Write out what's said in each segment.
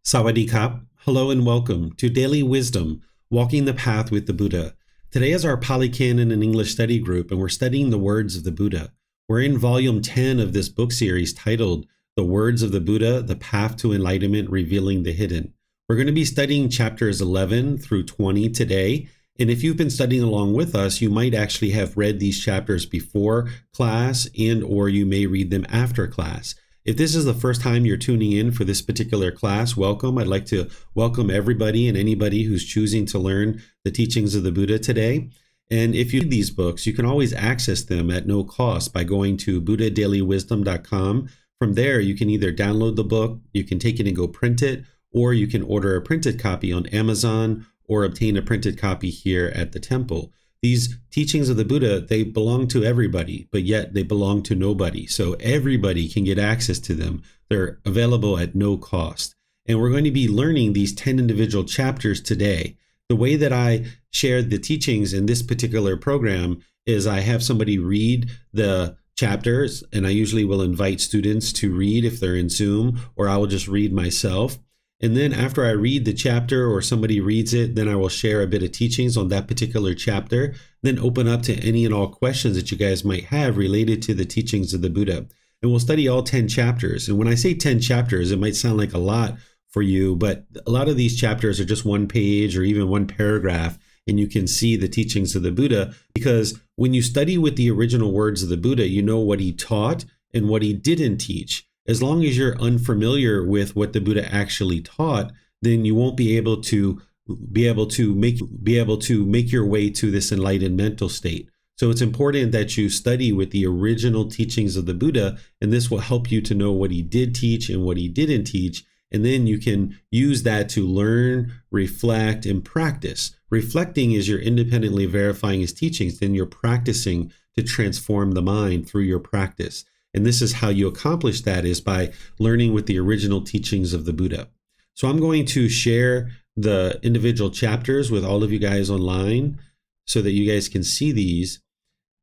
Sawadee Kap. Hello and welcome to Daily Wisdom, Walking the Path with the Buddha. Today is our Pali Canon and English study group, and we're studying the words of the Buddha. We're in volume 10 of this book series titled The Words of the Buddha, The Path to Enlightenment, Revealing the Hidden. We're going to be studying chapters 11 through 20 today. And if you've been studying along with us, you might actually have read these chapters before class or you may read them after class. If this is the first time you're tuning in for this particular class, welcome. I'd like to welcome everybody and anybody who's choosing to learn the teachings of the Buddha today. And if you read these books, you can always access them at no cost by going to buddhadailywisdom.com. From there, you can either download the book, you can take it and go print it, or you can order a printed copy on Amazon or obtain a printed copy here at the temple. These teachings of the Buddha, they belong to everybody, but yet they belong to nobody. So everybody can get access to them. They're available at no cost. And we're going to be learning these 10 individual chapters today. The way that I shared the teachings in this particular program is I have somebody read the chapters, and I usually will invite students to read if they're in Zoom, or I will just read myself. And then after I read the chapter or somebody reads it, then I will share a bit of teachings on that particular chapter, then open up to any and all questions that you guys might have related to the teachings of the Buddha. And we'll study all 10 chapters. And when I say 10 chapters, it might sound like a lot for you, but a lot of these chapters are just one page or even one paragraph, and you can see the teachings of the Buddha, because when you study with the original words of the Buddha, you know what he taught and what he didn't teach. As long as you're unfamiliar with what the Buddha actually taught, then you won't be able to make your way to this enlightened mental state. So it's important that you study with the original teachings of the Buddha, and this will help you to know what he did teach and what he didn't teach. And then you can use that to learn, reflect, and practice. Reflecting is you're independently verifying his teachings, then you're practicing to transform the mind through your practice. And this is how you accomplish that, is by learning with the original teachings of the Buddha. So I'm going to share the individual chapters with all of you guys online so that you guys can see these.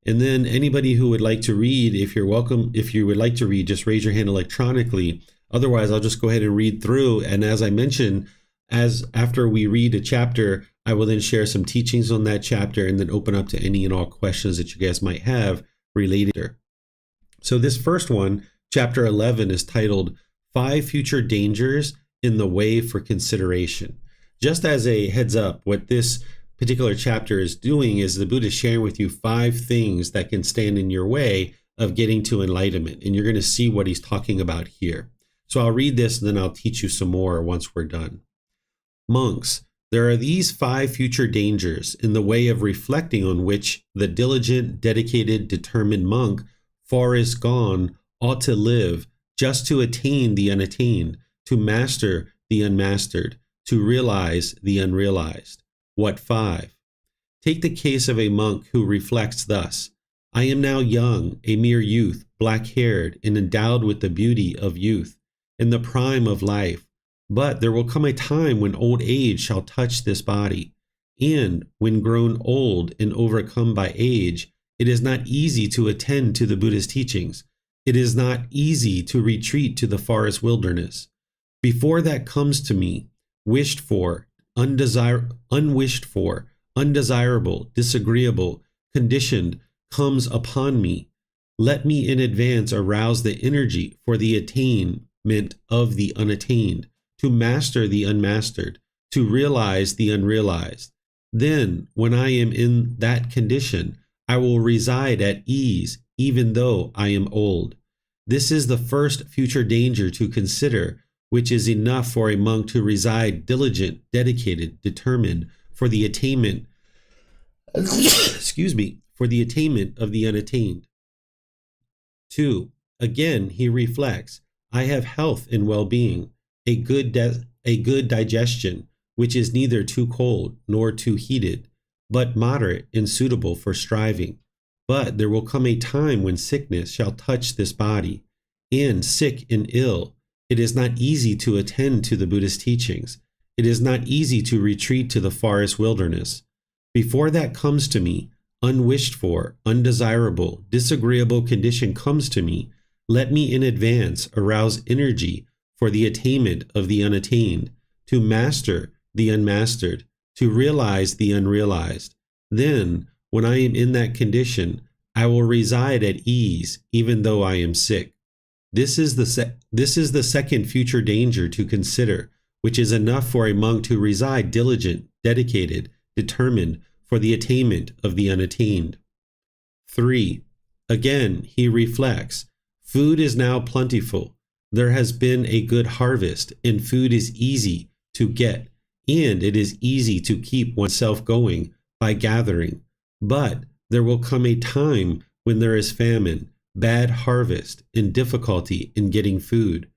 And then anybody who would like to read, if you're welcome, if you would like to read, just raise your hand electronically. Otherwise, I'll just go ahead and read through. And as I mentioned, after we read a chapter, I will then share some teachings on that chapter and then open up to any and all questions that you guys might have related. So this first one, chapter 11, is titled 5 Future Dangers in the Way for Consideration. Just as a heads up, what this particular chapter is doing is the Buddha is sharing with you 5 things that can stand in your way of getting to enlightenment. And you're going to see what he's talking about here. So I'll read this and then I'll teach you some more once we're done. Monks, there are these 5 future dangers in the way of reflecting on which the diligent, dedicated, determined monk far is gone ought to live, just to attain the unattained, to master the unmastered, to realize the unrealized. What 5? Take the case of a monk who reflects thus: I am now young, a mere youth, black-haired, and endowed with the beauty of youth, in the prime of life. But there will come a time when old age shall touch this body, and when grown old and overcome by age, it is not easy to attend to the Buddha's teachings. It is not easy to retreat to the forest wilderness. Before that comes to me, wished for, unwished for, undesirable, disagreeable, conditioned, comes upon me. Let me in advance arouse the energy for the attainment of the unattained, to master the unmastered, to realize the unrealized. Then, when I am in that condition, I will reside at ease, even though I am old. This is the first future danger to consider, which is enough for a monk to reside diligent, dedicated, determined for the attainment, for the attainment of the unattained. 2. Again, he reflects, I have health and well-being, a good digestion, which is neither too cold nor too heated, but moderate and suitable for striving. But there will come a time when sickness shall touch this body, and sick and ill, it is not easy to attend to the Buddha's teachings. It is not easy to retreat to the forest wilderness. Before that comes to me, unwished for, undesirable, disagreeable condition comes to me, let me in advance arouse energy for the attainment of the unattained, to master the unmastered, to realize the unrealized. Then, when I am in that condition, I will reside at ease, even though I am sick. This is the second future danger to consider, which is enough for a monk to reside diligent, dedicated, determined for the attainment of the unattained. 3. Again, he reflects, food is now plentiful. There has been a good harvest, and food is easy to get, and it is easy to keep oneself going by gathering. But there will come a time when there is famine, bad harvest, and difficulty in getting food,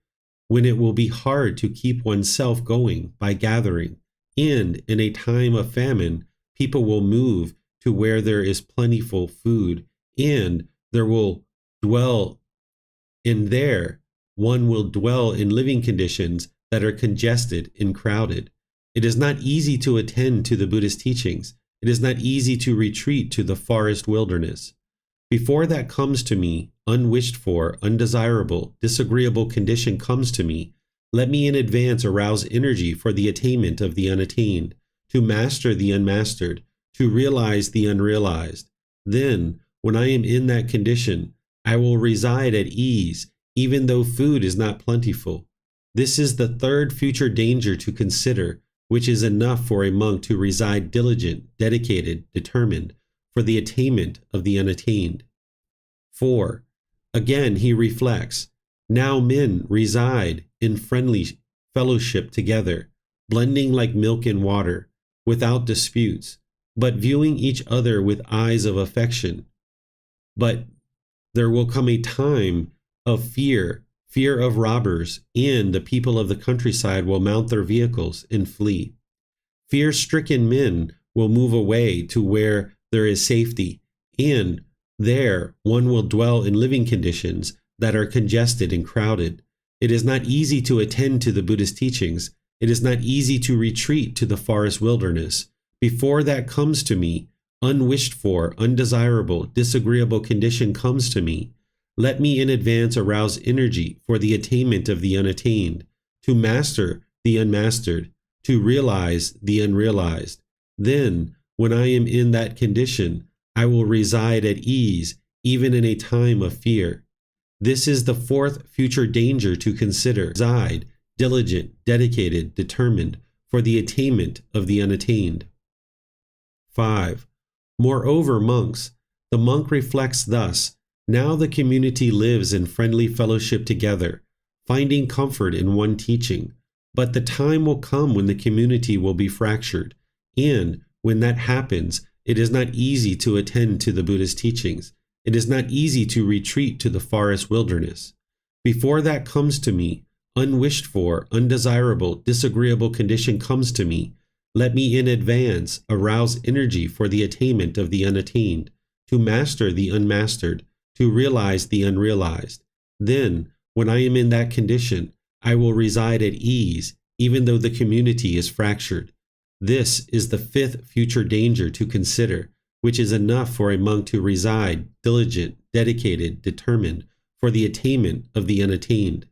when it will be hard to keep oneself going by gathering, and in a time of famine, people will move to where there is plentiful food, and there will dwell in there. One will dwell in living conditions that are congested and crowded. It is not easy to attend to the Buddhist teachings. It is not easy to retreat to the forest wilderness. Before that comes to me, unwished for, undesirable, disagreeable condition comes to me, let me in advance arouse energy for the attainment of the unattained, to master the unmastered, to realize the unrealized. Then, when I am in that condition, I will reside at ease, even though food is not plentiful. This is the third future danger to consider, which is enough for a monk to reside diligent, dedicated, determined, for the attainment of the unattained. 4. Again he reflects, now men reside in friendly fellowship together, blending like milk and water, without disputes, but viewing each other with eyes of affection. But there will come a time of fear of robbers, and the people of the countryside will mount their vehicles and flee. Fear-stricken men will move away to where there is safety, and there one will dwell in living conditions that are congested and crowded. It is not easy to attend to the Buddhist teachings. It is not easy to retreat to the forest wilderness. Before that comes to me, unwished for, undesirable, disagreeable condition comes to me, let me in advance arouse energy for the attainment of the unattained, to master the unmastered, to realize the unrealized. Then, when I am in that condition, I will reside at ease, even in a time of fear. This is the fourth future danger to consider. Reside, diligent, dedicated, determined, for the attainment of the unattained. 5. Moreover, monks, the monk reflects thus, now the community lives in friendly fellowship together, finding comfort in one teaching. But the time will come when the community will be fractured, and when that happens, it is not easy to attend to the Buddhist teachings. It is not easy to retreat to the forest wilderness. Before that comes to me, unwished for, undesirable, disagreeable condition comes to me, let me in advance arouse energy for the attainment of the unattained, to master the unmastered, to realize the unrealized. Then, when I am in that condition, I will reside at ease, even though the community is fractured. This is the fifth future danger to consider, which is enough for a monk to reside diligent, dedicated, determined, for the attainment of the unattained.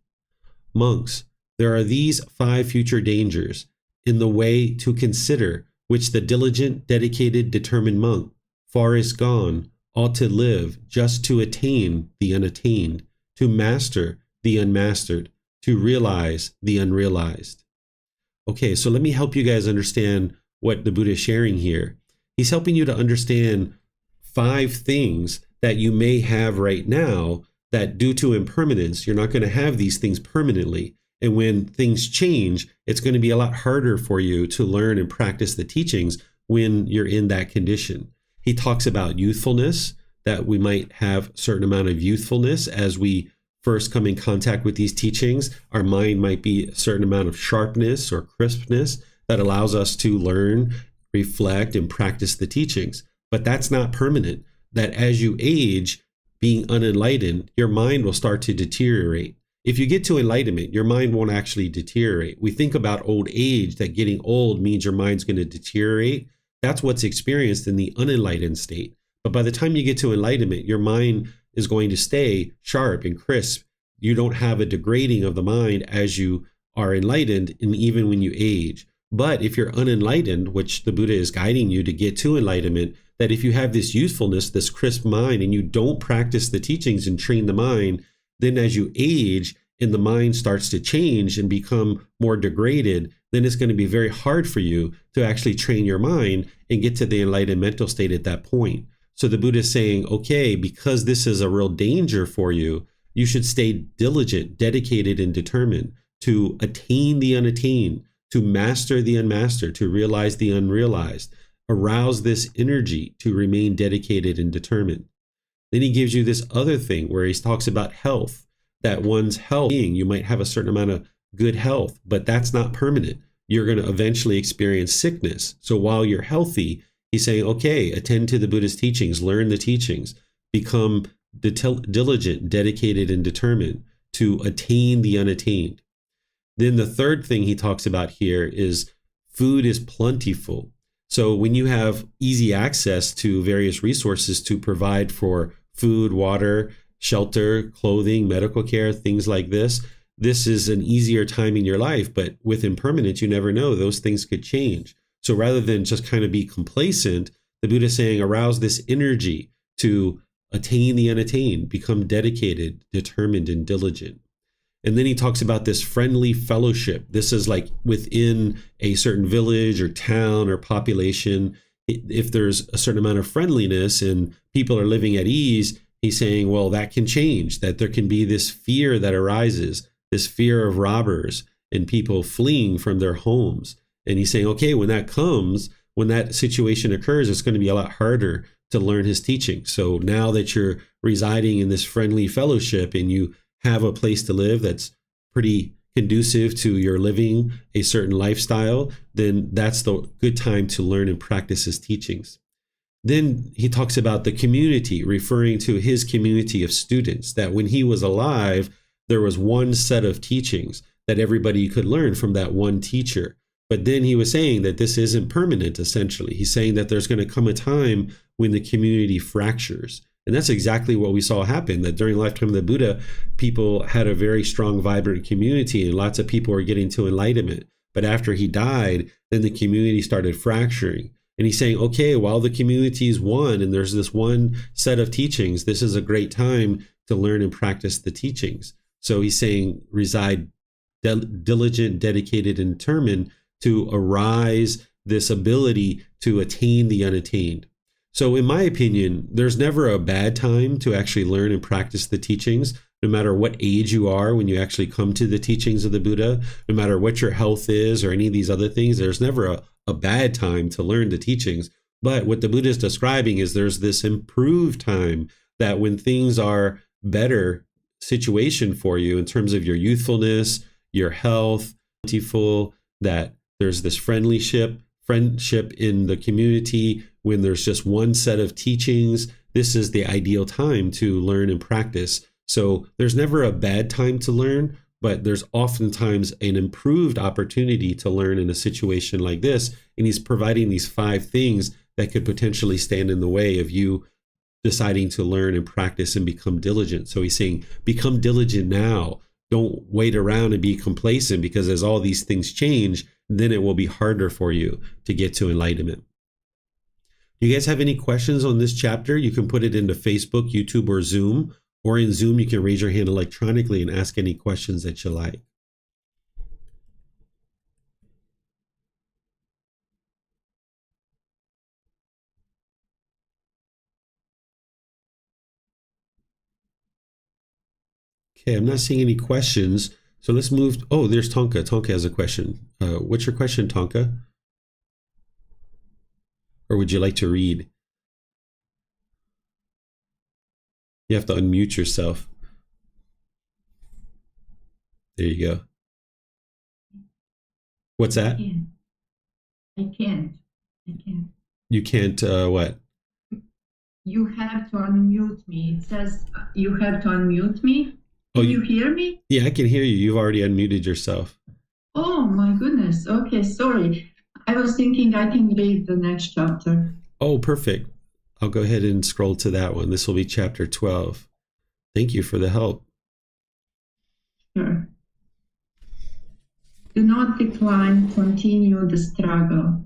Monks, there are these 5 future dangers in the way to consider, which the diligent, dedicated, determined monk, far is gone, ought to live just to attain the unattained, to master the unmastered, to realize the unrealized. Okay, so let me help you guys understand what the Buddha is sharing here. He's helping you to understand 5 things that you may have right now that due to impermanence, you're not going to have these things permanently. And when things change, it's going to be a lot harder for you to learn and practice the teachings when you're in that condition. He talks about youthfulness, that we might have a certain amount of youthfulness as we first come in contact with these teachings. Our mind might be a certain amount of sharpness or crispness that allows us to learn, reflect, and practice the teachings. But that's not permanent. That as you age, being unenlightened, your mind will start to deteriorate. If you get to enlightenment, your mind won't actually deteriorate. We think about old age, that getting old means your mind's going to deteriorate. That's what's experienced in the unenlightened state. But by the time you get to enlightenment, your mind is going to stay sharp and crisp you don't have a degrading of the mind as you are enlightened, and even when you age. But if you're unenlightened, which the Buddha is guiding you to get to enlightenment, that if you have this youthfulness, this crisp mind, and you don't practice the teachings and train the mind, then as you age and the mind starts to change and become more degraded, then it's going to be very hard for you to actually train your mind and get to the enlightened mental state at that point. So the Buddha is saying, okay, because this is a real danger for you, you should stay diligent, dedicated, and determined to attain the unattained, to master the unmastered, to realize the unrealized. Arouse this energy to remain dedicated and determined. Then he gives you this other thing where he talks about health, that one's health being, you might have a certain amount of good health, but that's not permanent. You're going to eventually experience sickness. So while you're healthy, he's saying, okay, attend to the Buddha's teachings, learn the teachings, become diligent, dedicated, and determined to attain the unattained. Then the third thing he talks about here is food is plentiful. So when you have easy access to various resources to provide for food, water, shelter, clothing, medical care, things like this is an easier time in your life. But with impermanence, you never know. Those things could change. So rather than just kind of be complacent, the Buddha is saying, arouse this energy to attain the unattained, become dedicated, determined, and diligent. And then he talks about this friendly fellowship. This is like within a certain village or town or population. If there's a certain amount of friendliness and people are living at ease, he's saying, well, that can change, that there can be this fear that arises, this fear of robbers and people fleeing from their homes. And he's saying, okay, when that comes, when that situation occurs, it's going to be a lot harder to learn his teaching. So now that you're residing in this friendly fellowship and you have a place to live that's pretty conducive to your living a certain lifestyle, then that's the good time to learn and practice his teachings. Then he talks about the community, referring to his community of students, that when he was alive, there was one set of teachings that everybody could learn from that one teacher. But then he was saying that this isn't permanent, essentially. He's saying that there's going to come a time when the community fractures. And that's exactly what we saw happen, that during the lifetime of the Buddha, people had a very strong, vibrant community, and lots of people were getting to enlightenment. But after he died, then the community started fracturing. And he's saying, okay, while the community is one, and there's this one set of teachings, this is a great time to learn and practice the teachings. So he's saying, reside diligent, dedicated, and determined to arise this ability to attain the unattained. So in my opinion, there's never a bad time to actually learn and practice the teachings, no matter what age you are when you actually come to the teachings of the Buddha, no matter what your health is or any of these other things. There's never a bad time to learn the teachings. But what the Buddha is describing is there's this improved time, that when things are better situation for you in terms of your youthfulness, your health, plentiful, that there's this friendship in the community, when there's just one set of teachings, this is the ideal time to learn and practice. So there's never a bad time to learn, but there's oftentimes an improved opportunity to learn in a situation like this. And he's providing these 5 things that could potentially stand in the way of you deciding to learn and practice and become diligent. So he's saying, become diligent now. Don't wait around and be complacent, because as all these things change, then it will be harder for you to get to enlightenment. Do you guys have any questions on this chapter? You can put it into Facebook, YouTube, or Zoom. Or in Zoom, you can raise your hand electronically and ask any questions that you like. Okay, I'm not seeing any questions. So let's move. Oh, there's Tonka. Tonka has a question. What's your question, Tonka? Or would you like to read? You have to unmute yourself. There you go. What's that? I can't. You can't, what? You have to unmute me. It says you have to unmute me. Can you hear me? Yeah, I can hear you. You've already unmuted yourself. Oh, my goodness. Okay, sorry. I was thinking I can read the next chapter. Oh, perfect. I'll go ahead and scroll to that one. This will be chapter 12. Thank you for the help. Do not decline, continue the struggle.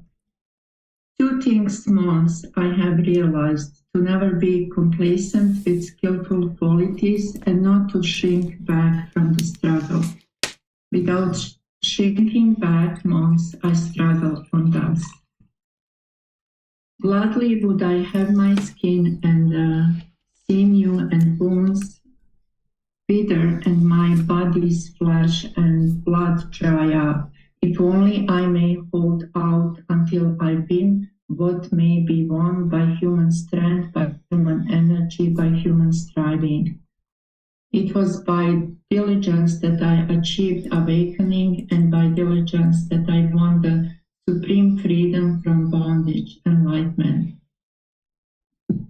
Two things, monks, I have realized: to never be complacent with skillful qualities and not to shrink back from the struggle. Without shrinking back, monks, I struggle on thus. Gladly would I have my skin and sinew and bones wither and my body's flesh and blood dry up, if only I may hold out until I win what may be won by human strength, by human energy, by human striving. It was by diligence that I achieved awakening, and by diligence that I won the supreme freedom from bondage, enlightenment.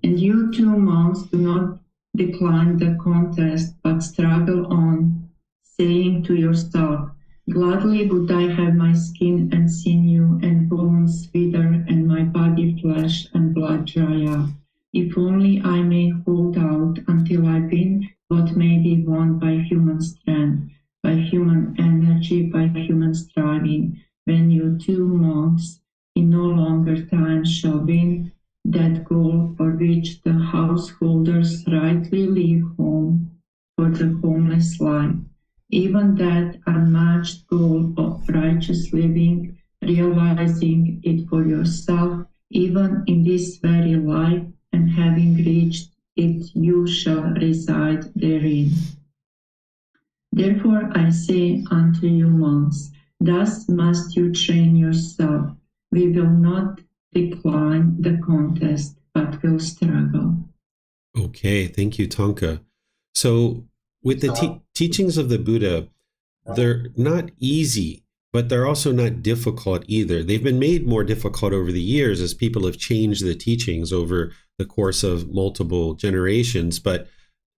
And you too, monks, do not decline the contest, but struggle on, saying to yourself, gladly would I have my skin and sinew and bones wither and my body flesh and blood dry up, if only I may hold out until I win what may be won by human strength, by human energy, by human striving, when you too, monks, in no longer time shall win that goal for which the householders rightly leave home for the homeless life, even that unmatched goal of righteous living, realizing it for yourself, even in this very life, and having reached it, you shall reside therein. Therefore I say unto you, monks, thus must you train yourself. We will not decline the contest, but will struggle. Okay, thank you, Tonka. So with the teachings of the Buddha, they're not easy, but they're also not difficult either. They've been made more difficult over the years as people have changed the teachings over the course of multiple generations. But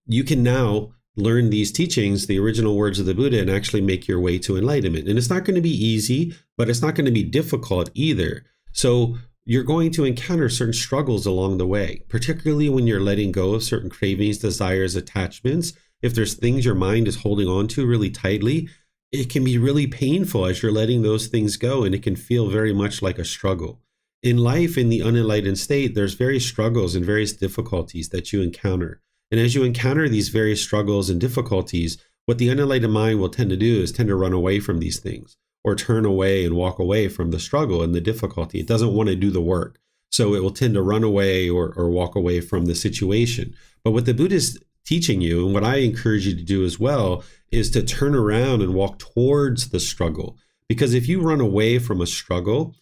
you can now learn these teachings, the original words of the Buddha, and actually make your way to enlightenment. And it's not going to be easy, but it's not going to be difficult either. So you're going to encounter certain struggles along the way, particularly when you're letting go of certain cravings, desires, attachments. If there's things your mind is holding on to really tightly, it can be really painful as you're letting those things go, and it can feel very much like a struggle. In life, in the unenlightened state, there's various struggles and various difficulties that you encounter. And as you encounter these various struggles and difficulties, what the unenlightened mind will tend to do is tend to run away from these things, or turn away and walk away from the struggle and the difficulty. It doesn't want to do the work. So it will tend to run away or walk away from the situation. But what the Buddha is teaching you, and what I encourage you to do as well, is to turn around and walk towards the struggle. Because if you run away from a struggle,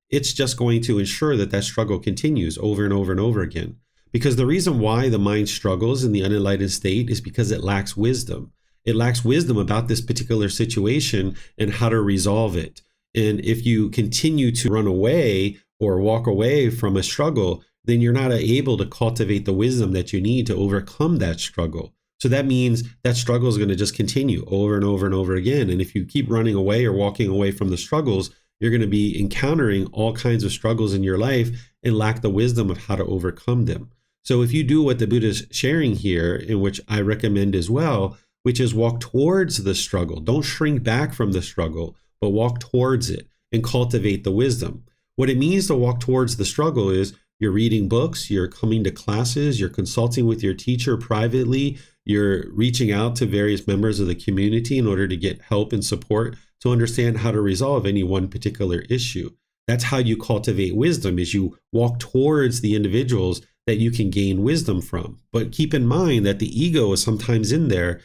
it's just going to ensure that that struggle continues over and over and over again. Because the reason why the mind struggles in the unenlightened state is because it lacks wisdom. It lacks wisdom about this particular situation and how to resolve it. And if you continue to run away or walk away from a struggle, then you're not able to cultivate the wisdom that you need to overcome that struggle. So that means that struggle is going to just continue over and over and over again. And if you keep running away or walking away from the struggles, you're going to be encountering all kinds of struggles in your life and lack the wisdom of how to overcome them. So if you do what the Buddha is sharing here, in which I recommend as well, which is walk towards the struggle. Don't shrink back from the struggle, but walk towards it and cultivate the wisdom. What it means to walk towards the struggle is you're reading books, you're coming to classes, you're consulting with your teacher privately, you're reaching out to various members of the community in order to get help and support to understand how to resolve any one particular issue. That's how you cultivate wisdom, is you walk towards the individuals that you can gain wisdom from. But keep in mind that the ego is sometimes in there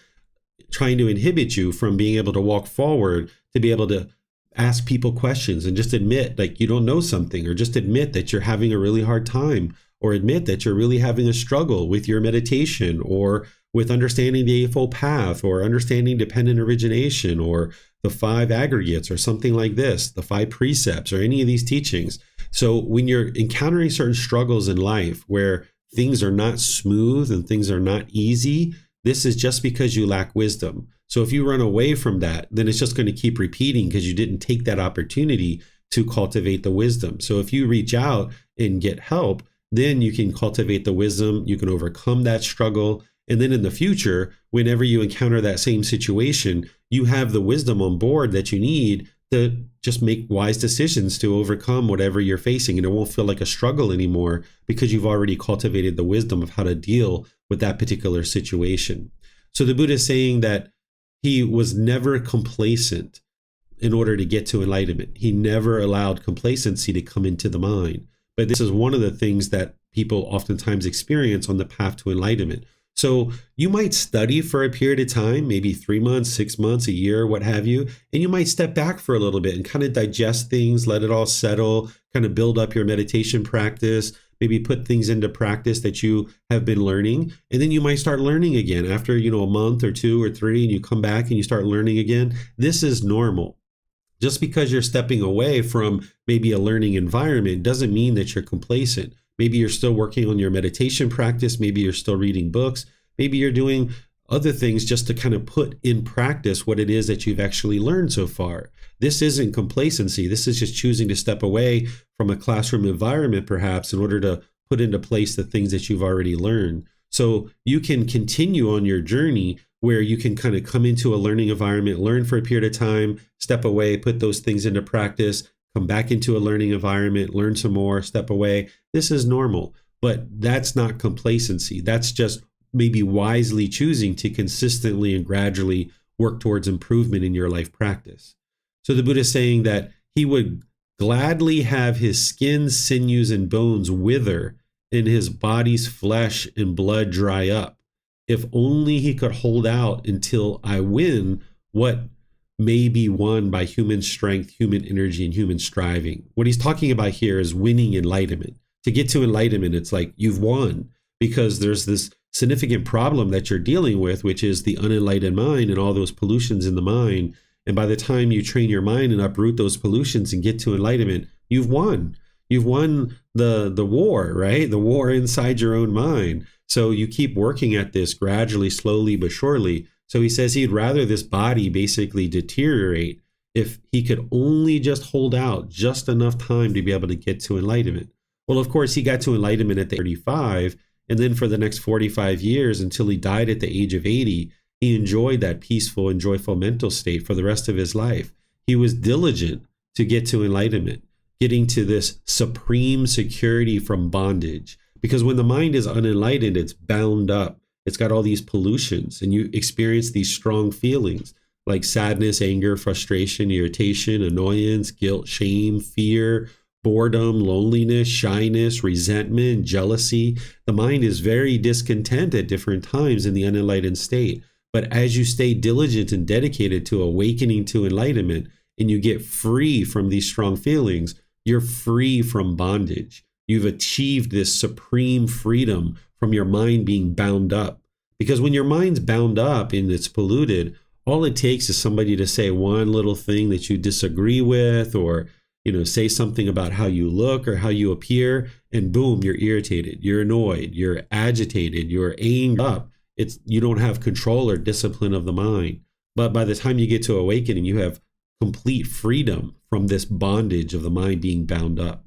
trying to inhibit you from being able to walk forward, to be able to ask people questions and just admit like you don't know something, or just admit that you're having a really hard time, or admit that you're really having a struggle with your meditation, or with understanding the Eightfold Path, or understanding dependent origination, or the 5 aggregates, or something like this, the 5 precepts, or any of these teachings. So when you're encountering certain struggles in life where things are not smooth and things are not easy, this is just because you lack wisdom. So if you run away from that, then it's just going to keep repeating because you didn't take that opportunity to cultivate the wisdom. So if you reach out and get help, then you can cultivate the wisdom, you can overcome that struggle. And then in the future, whenever you encounter that same situation, you have the wisdom on board that you need to just make wise decisions to overcome whatever you're facing. And it won't feel like a struggle anymore because you've already cultivated the wisdom of how to deal with that particular situation. So the Buddha is saying that he was never complacent in order to get to enlightenment. He never allowed complacency to come into the mind. But this is one of the things that people oftentimes experience on the path to enlightenment. So you might study for a period of time, maybe 3 months, 6 months, a year, what have you, and you might step back for a little bit and kind of digest things, let it all settle, kind of build up your meditation practice, maybe put things into practice that you have been learning. And then you might start learning again after, a month or 2 or 3, and you come back and you start learning again. This is normal. Just because you're stepping away from maybe a learning environment doesn't mean that you're complacent. Maybe you're still working on your meditation practice. Maybe you're still reading books. Maybe you're doing other things just to kind of put in practice what it is that you've actually learned so far. This isn't complacency. This is just choosing to step away from a classroom environment, perhaps, in order to put into place the things that you've already learned. So you can continue on your journey where you can kind of come into a learning environment, learn for a period of time, step away, put those things into practice, come back into a learning environment, learn some more, step away. This is normal, but that's not complacency. That's just maybe wisely choosing to consistently and gradually work towards improvement in your life practice. So the Buddha is saying that he would gladly have his skin, sinews, and bones wither and his body's flesh and blood dry up, if only he could hold out until I win what may be won by human strength, human energy, and human striving. What he's talking about here is winning enlightenment. To get to enlightenment, it's like you've won, because there's this significant problem that you're dealing with, which is the unenlightened mind and all those pollutions in the mind. And by the time you train your mind and uproot those pollutions and get to enlightenment, you've won. You've won the war, right? The war inside your own mind. So you keep working at this gradually, slowly, but surely. So he says he'd rather this body basically deteriorate if he could only just hold out just enough time to be able to get to enlightenment. Well, of course, he got to enlightenment at the 35, and then for the next 45 years until he died at the age of 80, he enjoyed that peaceful and joyful mental state for the rest of his life. He was diligent to get to enlightenment, getting to this supreme security from bondage. Because when the mind is unenlightened, it's bound up. It's got all these pollutions, and you experience these strong feelings like sadness, anger, frustration, irritation, annoyance, guilt, shame, fear, boredom, loneliness, shyness, resentment, jealousy. The mind is very discontent at different times in the unenlightened state. But as you stay diligent and dedicated to awakening to enlightenment, and you get free from these strong feelings, you're free from bondage. You've achieved this supreme freedom from your mind being bound up. Because when your mind's bound up and it's polluted, all it takes is somebody to say one little thing that you disagree with, or say something about how you look or how you appear, and boom, you're irritated, you're annoyed, you're agitated, you're aimed up. You don't have control or discipline of the mind. But by the time you get to awakening, you have complete freedom from this bondage of the mind being bound up.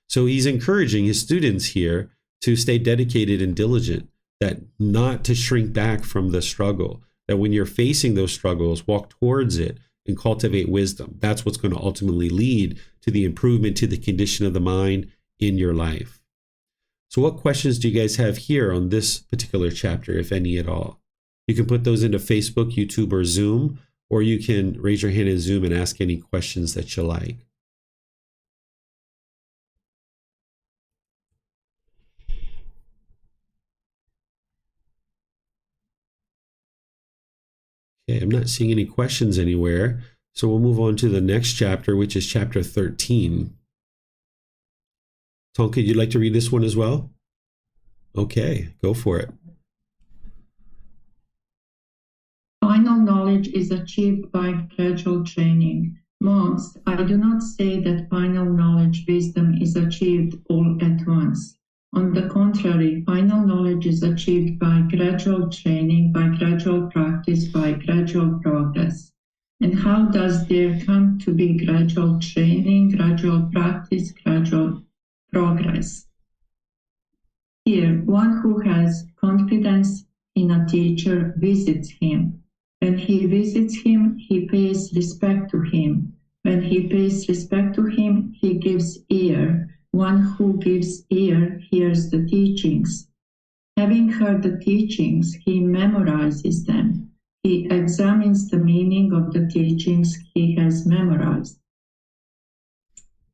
So he's encouraging his students here to stay dedicated and diligent, that not to shrink back from the struggle, that when you're facing those struggles, walk towards it and cultivate wisdom. That's what's going to ultimately lead to the improvement to the condition of the mind in your life. So what questions do you guys have here on this particular chapter, if any at all? You can put those into Facebook, YouTube, or Zoom, or you can raise your hand in Zoom and ask any questions that you like. Okay, I'm not seeing any questions anywhere, so we'll move on to the next chapter, which is chapter 13. Tonka, you'd like to read this one as well? Okay, go for it. Final knowledge is achieved by gradual training. Monks, I do not say that final knowledge, wisdom, is achieved all at once. On the contrary, final knowledge is achieved by gradual training, by gradual practice, by gradual progress. And how does there come to be gradual training, gradual practice, gradual progress? Here, one who has confidence in a teacher visits him. When he visits him, he pays respect to him. When he pays respect to him, he gives ear. One who gives ear hears the teachings. Having heard the teachings, he memorizes them. He examines the meaning of the teachings he has memorized.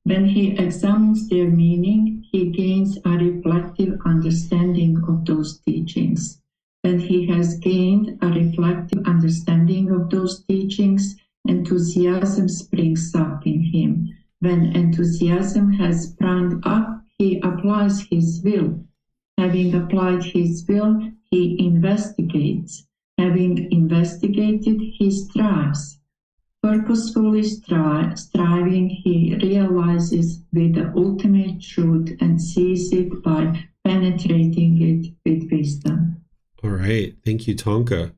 When he examines their meaning, he gains a reflective understanding of those teachings. When he has gained a reflective understanding of those teachings, enthusiasm springs up in him. When enthusiasm has sprung up, he applies his will. Having applied his will, he investigates. Having investigated, he strives. Purposefully striving, he realizes with the ultimate truth and sees it by penetrating it with wisdom. All right. Thank you, Tonka.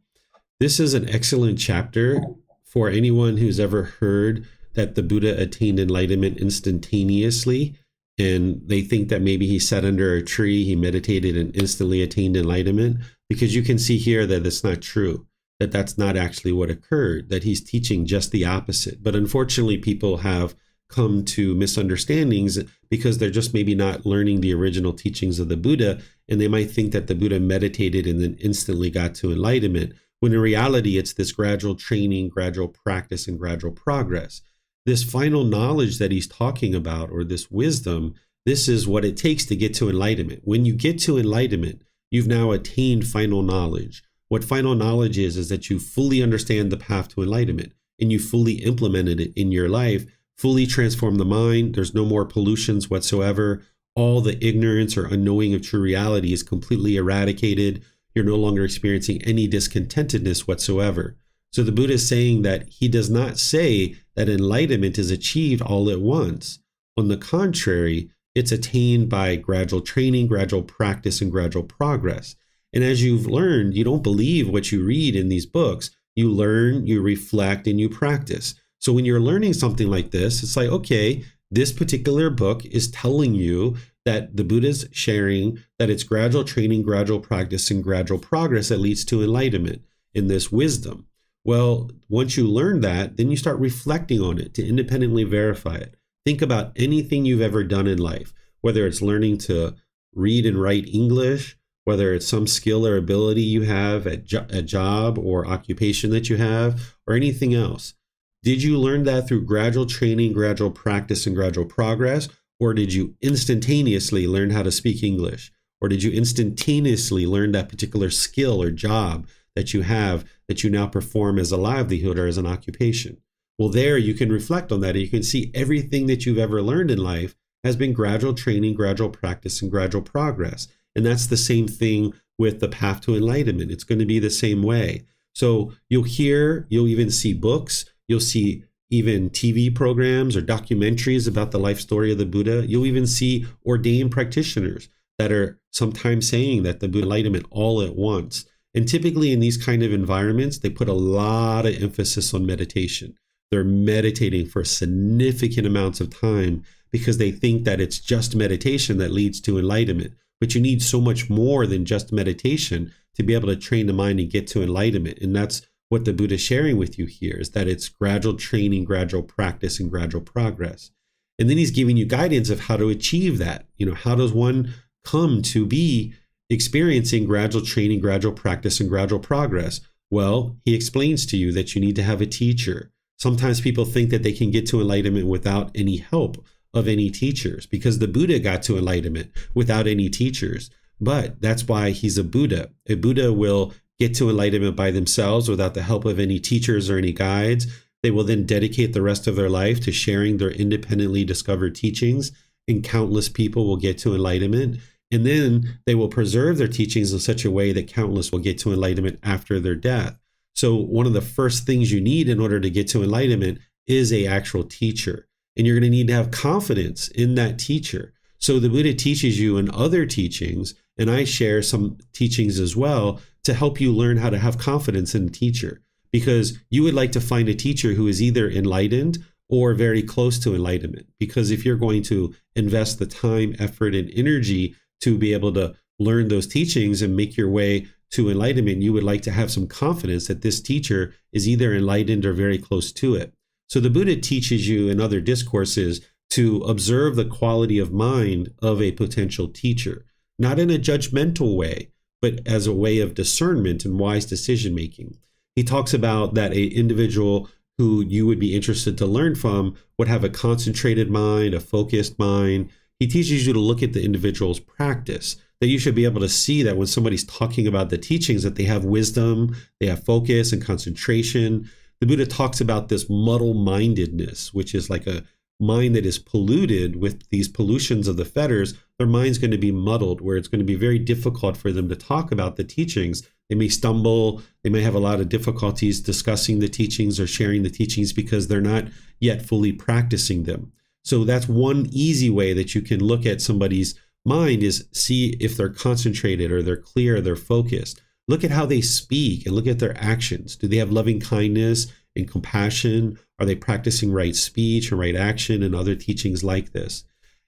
This is an excellent chapter for anyone who's ever heard that the Buddha attained enlightenment instantaneously, and they think that maybe he sat under a tree, he meditated and instantly attained enlightenment, because you can see here that it's not true, that that's not actually what occurred, that he's teaching just the opposite. But unfortunately, people have come to misunderstandings because they're just maybe not learning the original teachings of the Buddha, and they might think that the Buddha meditated and then instantly got to enlightenment, when in reality, it's this gradual training, gradual practice, and gradual progress. This final knowledge that he's talking about, or this wisdom, this is what it takes to get to enlightenment. When you get to enlightenment, you've now attained final knowledge. What final knowledge is that you fully understand the path to enlightenment and you fully implemented it in your life, fully transform the mind. There's no more pollutions whatsoever. All the ignorance or unknowing of true reality is completely eradicated. You're no longer experiencing any discontentedness whatsoever. So the Buddha is saying that he does not say that enlightenment is achieved all at once. On the contrary, it's attained by gradual training, gradual practice, and gradual progress. And as you've learned, you don't believe what you read in these books. You learn, you reflect, and you practice. So when you're learning something like this, it's like, okay, this particular book is telling you that the Buddha's sharing that it's gradual training, gradual practice, and gradual progress that leads to enlightenment in this wisdom. Well, once you learn that, then you start reflecting on it to independently verify it. Think about anything you've ever done in life, whether it's learning to read and write English, whether it's some skill or ability you have at a job or occupation that you have, or anything else. Did you learn that through gradual training, gradual practice, and gradual progress? Or did you instantaneously learn how to speak English? Or did you instantaneously learn that particular skill or job that you have that you now perform as a livelihood or as an occupation? Well, there you can reflect on that, and you can see everything that you've ever learned in life has been gradual training, gradual practice, and gradual progress. And that's the same thing with the path to enlightenment. It's going to be the same way. So you'll even see books, you'll see even TV programs or documentaries about the life story of the Buddha. You'll even see ordained practitioners that are sometimes saying that the Buddha enlightenment all at once. And typically in these kind of environments, they put a lot of emphasis on meditation. They're meditating for significant amounts of time because they think that it's just meditation that leads to enlightenment. But you need so much more than just meditation to be able to train the mind and get to enlightenment. And that's what the Buddha is sharing with you here, is that it's gradual training, gradual practice, and gradual progress. And then he's giving you guidance of how to achieve that. How does one come to be experiencing gradual training, gradual practice, and gradual progress? Well, he explains to you that you need to have a teacher. Sometimes people think that they can get to enlightenment without any help of any teachers, because the Buddha got to enlightenment without any teachers. But that's why he's a Buddha. A Buddha will get to enlightenment by themselves without the help of any teachers or any guides. They will then dedicate the rest of their life to sharing their independently discovered teachings, and countless people will get to enlightenment. And then they will preserve their teachings in such a way that countless will get to enlightenment after their death. So one of the first things you need in order to get to enlightenment is an actual teacher. And you're going to need to have confidence in that teacher. So the Buddha teaches you in other teachings, and I share some teachings as well to help you learn how to have confidence in a teacher, because you would like to find a teacher who is either enlightened or very close to enlightenment. Because if you're going to invest the time, effort, and energy to be able to learn those teachings and make your way to enlightenment, you would like to have some confidence that this teacher is either enlightened or very close to it. So the Buddha teaches you in other discourses to observe the quality of mind of a potential teacher, not in a judgmental way, but as a way of discernment and wise decision making. He talks about that an individual who you would be interested to learn from would have a concentrated mind, a focused mind. He teaches you to look at the individual's practice, that you should be able to see that when somebody's talking about the teachings, that they have wisdom, they have focus and concentration. The Buddha talks about this muddle-mindedness, which is like a mind that is polluted with these pollutions of the fetters. Their mind's going to be muddled, where it's going to be very difficult for them to talk about the teachings. They may stumble, they may have a lot of difficulties discussing the teachings or sharing the teachings because they're not yet fully practicing them. So that's one easy way that you can look at somebody's mind, is see if they're concentrated or they're clear, they're focused. Look at how they speak and look at their actions. Do they have loving kindness and compassion? Are they practicing right speech and right action, and other teachings like this?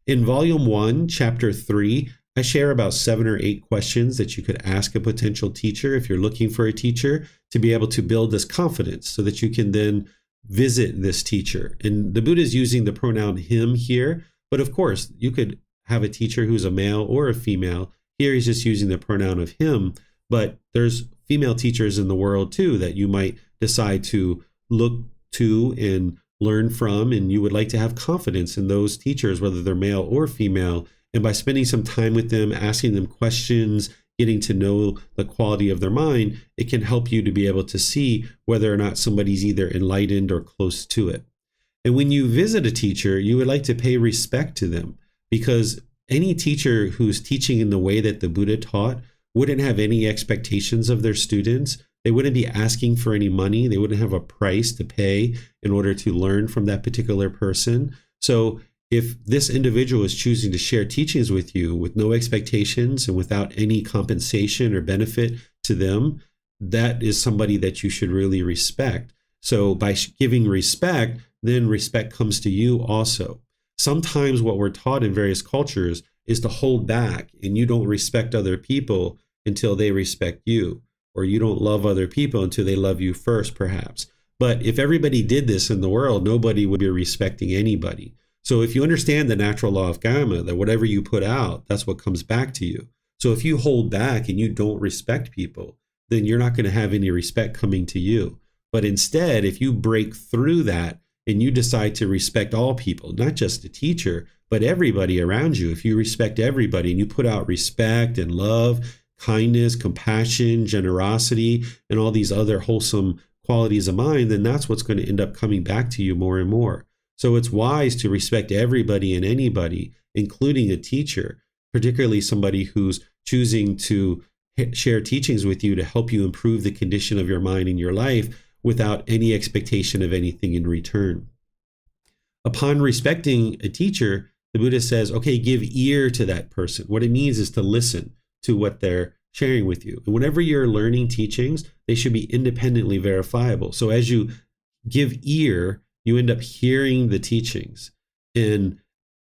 In Volume 1, Chapter 3, I share about 7 or 8 questions that you could ask a potential teacher if you're looking for a teacher, to be able to build this confidence so that you can then visit this teacher. And the Buddha is using the pronoun him here, but of course, you could have a teacher who's a male or a female. Here he's just using the pronoun of him, but there's female teachers in the world too that you might decide to look to and learn from, and you would like to have confidence in those teachers, whether they're male or female. And by spending some time with them, asking them questions, getting to know the quality of their mind, it can help you to be able to see whether or not somebody's either enlightened or close to it. And when you visit a teacher, you would like to pay respect to them, because any teacher who's teaching in the way that the Buddha taught wouldn't have any expectations of their students. They wouldn't be asking for any money. They wouldn't have a price to pay in order to learn from that particular person. So if this individual is choosing to share teachings with you with no expectations and without any compensation or benefit to them, that is somebody that you should really respect. So by giving respect, then respect comes to you also. Sometimes what we're taught in various cultures is to hold back, and you don't respect other people until they respect you, or you don't love other people until they love you first, perhaps. But if everybody did this in the world, nobody would be respecting anybody. So if you understand the natural law of karma, that whatever you put out, that's what comes back to you. So if you hold back and you don't respect people, then you're not going to have any respect coming to you. But instead, if you break through that and you decide to respect all people, not just the teacher, but everybody around you, if you respect everybody and you put out respect and love, kindness, compassion, generosity, and all these other wholesome qualities of mind, then that's what's going to end up coming back to you more and more. So it's wise to respect everybody and anybody, including a teacher, particularly somebody who's choosing to share teachings with you to help you improve the condition of your mind in your life without any expectation of anything in return. Upon respecting a teacher, the Buddha says, okay, give ear to that person. What it means is to listen to what they're sharing with you. And whenever you're learning teachings, they should be independently verifiable. So as you give ear, you end up hearing the teachings. And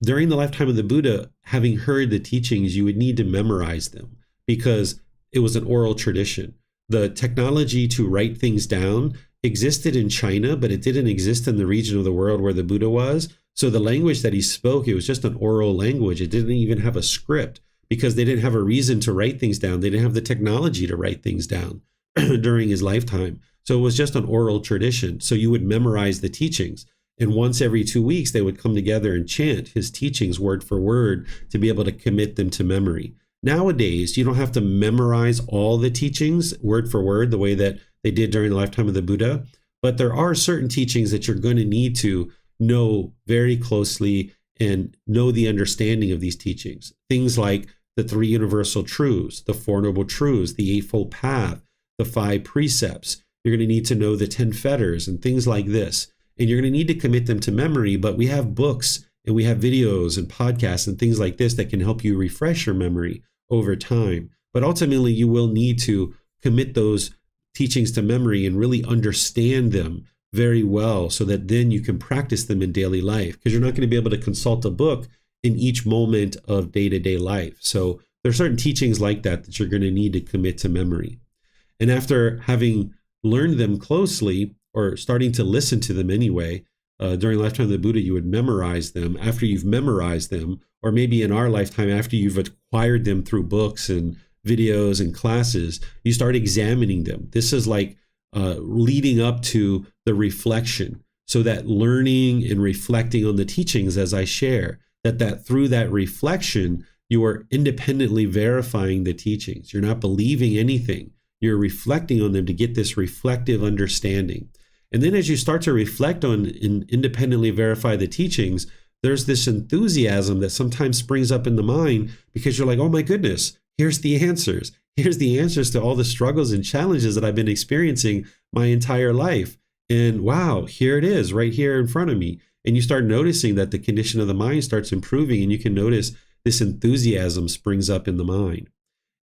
during the lifetime of the Buddha, having heard the teachings, you would need to memorize them because it was an oral tradition. The technology to write things down existed in China, but it didn't exist in the region of the world where the Buddha was. So the language that he spoke, it was just an oral language. It didn't even have a script because they didn't have a reason to write things down. They didn't have the technology to write things down during his lifetime. So it was just an oral tradition. So you would memorize the teachings. And once every 2 weeks, they would come together and chant his teachings word for word to be able to commit them to memory. Nowadays, you don't have to memorize all the teachings word for word the way that they did during the lifetime of the Buddha. But there are certain teachings that you're going to need to know very closely and know the understanding of these teachings. Things like the 3 universal truths, the 4 noble truths, the Eightfold Path, the 5 precepts. You're going to need to know the 10 fetters and things like this. And you're going to need to commit them to memory, but we have books and we have videos and podcasts and things like this that can help you refresh your memory over time. But ultimately, you will need to commit those teachings to memory and really understand them very well so that then you can practice them in daily life, because you're not going to be able to consult a book in each moment of day-to-day life. So there are certain teachings like that you're going to need to commit to memory. And after having learned them closely, or starting to listen to them anyway, during the lifetime of the Buddha, you would memorize them. After you've memorized them, or maybe in our lifetime, after you've acquired them through books and videos and classes, you start examining them. This is like leading up to the reflection, so that learning and reflecting on the teachings as I share, that through that reflection, you are independently verifying the teachings. You're not believing anything. You're reflecting on them to get this reflective understanding. And then as you start to reflect on and independently verify the teachings, there's this enthusiasm that sometimes springs up in the mind, because you're like, oh my goodness, here's the answers. Here's the answers to all the struggles and challenges that I've been experiencing my entire life. And wow, here it is right here in front of me. And you start noticing that the condition of the mind starts improving, and you can notice this enthusiasm springs up in the mind.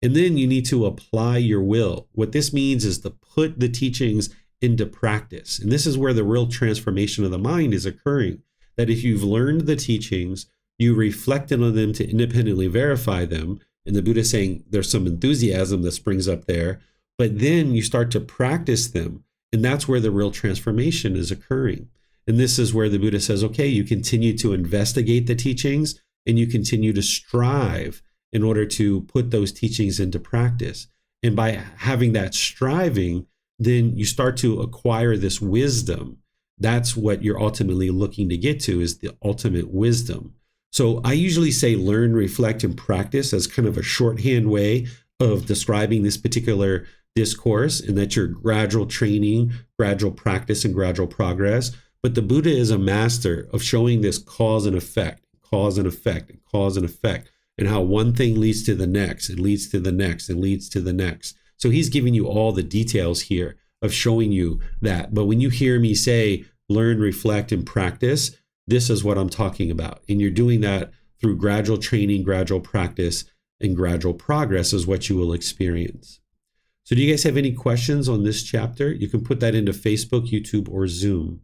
And then you need to apply your will. What this means is to put the teachings into practice. And this is where the real transformation of the mind is occurring. That if you've learned the teachings, you reflected on them to independently verify them. And the Buddha is saying there's some enthusiasm that springs up there, but then you start to practice them. And that's where the real transformation is occurring. And this is where the Buddha says, okay, you continue to investigate the teachings, and you continue to strive in order to put those teachings into practice. And by having that striving, then you start to acquire this wisdom. That's what you're ultimately looking to get to, is the ultimate wisdom. So I usually say learn, reflect, and practice as kind of a shorthand way of describing this particular discourse, and that you're gradual training, gradual practice, and gradual progress. But the Buddha is a master of showing this cause and effect, cause and effect, and cause and effect, and how one thing leads to the next, and leads to the next, and leads to the next. So he's giving you all the details here of showing you that. But when you hear me say learn, reflect, and practice, this is what I'm talking about. And you're doing that through gradual training, gradual practice, and gradual progress is what you will experience. So do you guys have any questions on this chapter? You can put that into Facebook, YouTube, or Zoom.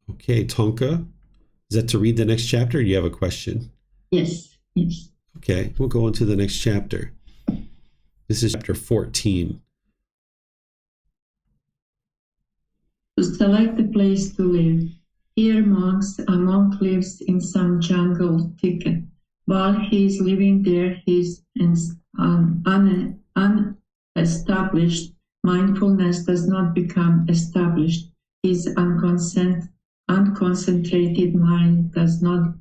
Okay, Tonka, is that to read the next chapter, or do you have a question? Yes. Okay, we'll go on to the next chapter. This is chapter 14. To select a place to live. Here a monk lives in some jungle thicket. While he is living there, his unestablished mindfulness does not become established. His unconcentrated mind does not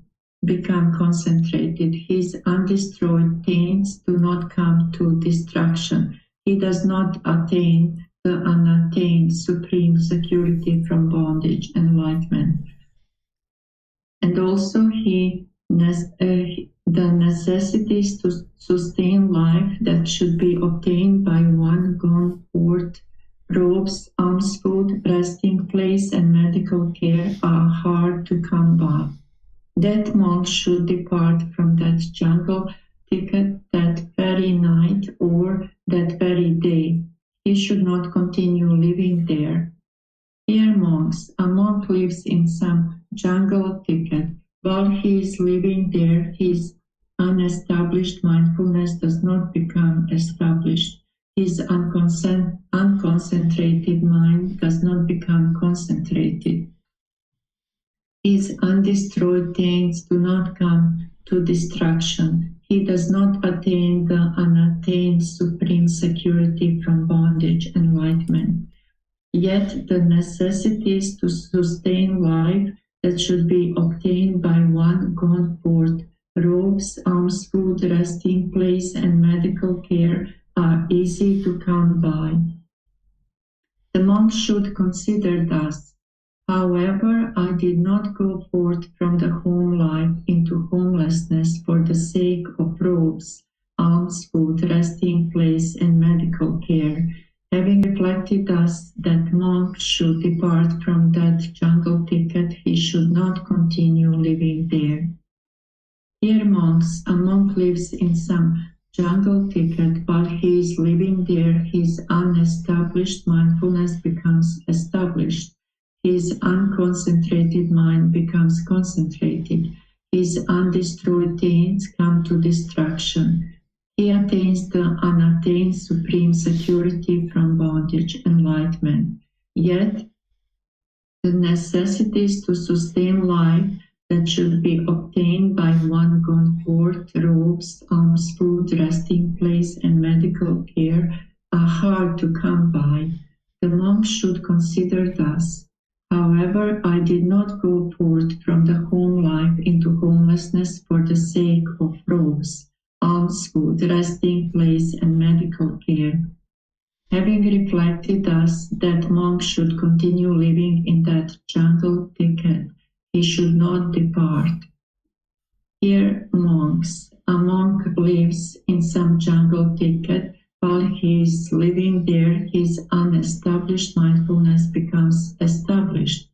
become concentrated. His undestroyed taints do not come to destruction. He does not attain the unattained supreme security from bondage, enlightenment. And also the necessities to sustain life that should be obtained by one gone forth, robes, alms food, resting place, and medical care are hard to come by. That monk should depart from that jungle thicket that very night or that very day. He should not continue living there. Dear monks, a monk lives in some jungle thicket. While he is living there, his unestablished mindfulness does not become established. His unconcentrated mind does not become concentrated. His undestroyed taints do not come to destruction. He does not attain the unattained supreme security from bondage, enlightenment. Yet the necessities to sustain life that should be obtained by one gone forth, robes, alms food, resting place, and medical care are easy to come by. The monk should consider thus: however, I did not go forth from the home life into homelessness for the sake of robes, alms food, resting place, and medical care. Having reflected thus that monk should depart from that jungle thicket, he should not continue living there. Dear monks, a monk lives in some jungle thicket. While he is living there, his unestablished mindfulness becomes established. His unconcentrated mind becomes concentrated. His undestroyed taints come to destruction. He attains the unattained supreme security from bondage, enlightenment. Yet, the necessities to sustain life that should be obtained by one gone forth, robes, alms, food, resting place, and medical care, are hard to come by. The monk should consider thus: however, I did not go forth from the home life into homelessness for the sake of robes, alms, food, resting place, and medical care. Having reflected thus, that monk should continue living in that jungle thicket. He should not depart. Here, monks, a monk lives in some jungle thicket. While he is living there, his unestablished mindfulness becomes established.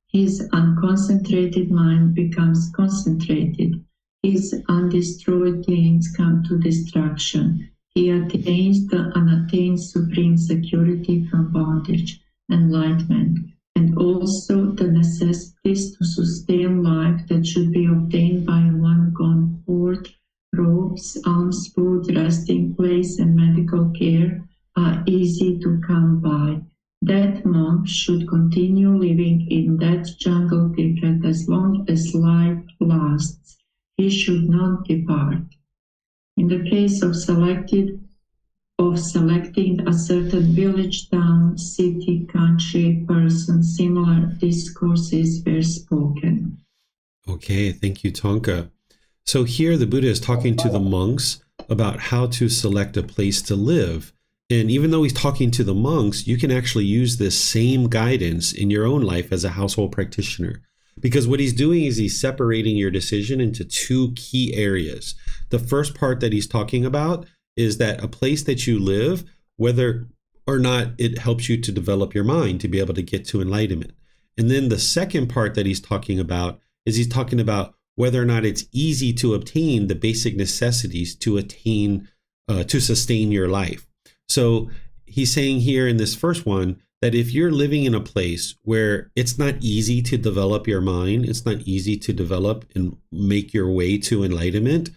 His unconcentrated mind becomes concentrated. His undestroyed aims come to destruction. He attains the unattained supreme security from bondage, enlightenment, and also the necessities to sustain life that should be obtained by one gone forth, robes, alms, food, resting place, and medical care are easy to come by. That monk should continue living in that jungle thicket as long as life lasts. He should not depart. In the case of selecting a certain village, town, city, country, person, similar discourses were spoken. Okay, thank you, Tonka. So here the Buddha is talking to the monks about how to select a place to live. And even though he's talking to the monks, you can actually use this same guidance in your own life as a household practitioner. Because what he's doing is he's separating your decision into two key areas. The first part that he's talking about is that a place that you live, whether or not it helps you to develop your mind to be able to get to enlightenment. And then the second part that he's talking about is he's talking about whether or not it's easy to obtain the basic necessities to sustain your life. So he's saying here in this first one that if you're living in a place where it's not easy to develop your mind, it's not easy to develop and make your way to enlightenment,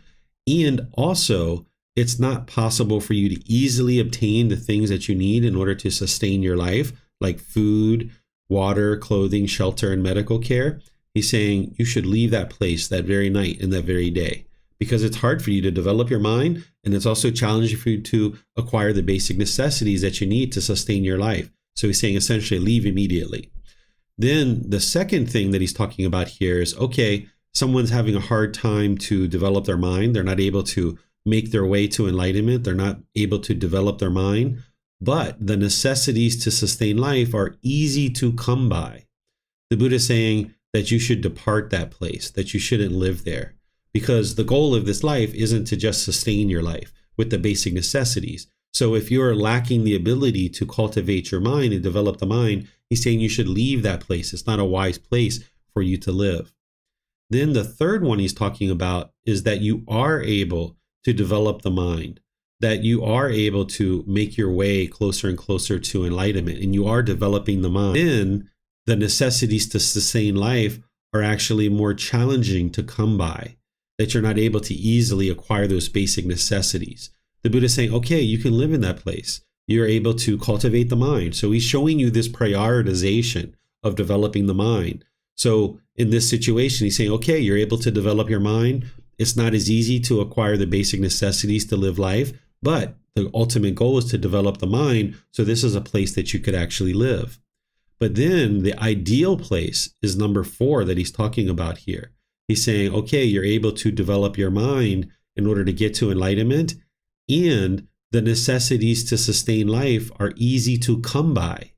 and also it's not possible for you to easily obtain the things that you need in order to sustain your life, like food, water, clothing, shelter, and medical care, he's saying you should leave that place that very night and that very day, because it's hard for you to develop your mind, and it's also challenging for you to acquire the basic necessities that you need to sustain your life. So he's saying essentially leave immediately. Then the second thing that he's talking about here is, okay, someone's having a hard time to develop their mind. They're not able to make their way to enlightenment. They're not able to develop their mind, but the necessities to sustain life are easy to come by. The Buddha is saying that you should depart that place, that you shouldn't live there, because the goal of this life isn't to just sustain your life with the basic necessities. So if you're lacking the ability to cultivate your mind and develop the mind, he's saying you should leave that place. It's not a wise place for you to live. Then the third one he's talking about is that you are able to develop the mind, that you are able to make your way closer and closer to enlightenment, and you are developing the mind. Then the necessities to sustain life are actually more challenging to come by, that you're not able to easily acquire those basic necessities. The Buddha is saying, okay, you can live in that place. You're able to cultivate the mind. So he's showing you this prioritization of developing the mind. So in this situation, he's saying, okay, you're able to develop your mind. It's not as easy to acquire the basic necessities to live life, but the ultimate goal is to develop the mind. So this is a place that you could actually live. But then the ideal place is number 4 that he's talking about here. He's saying, okay, you're able to develop your mind in order to get to enlightenment, and the necessities to sustain life are easy to come by.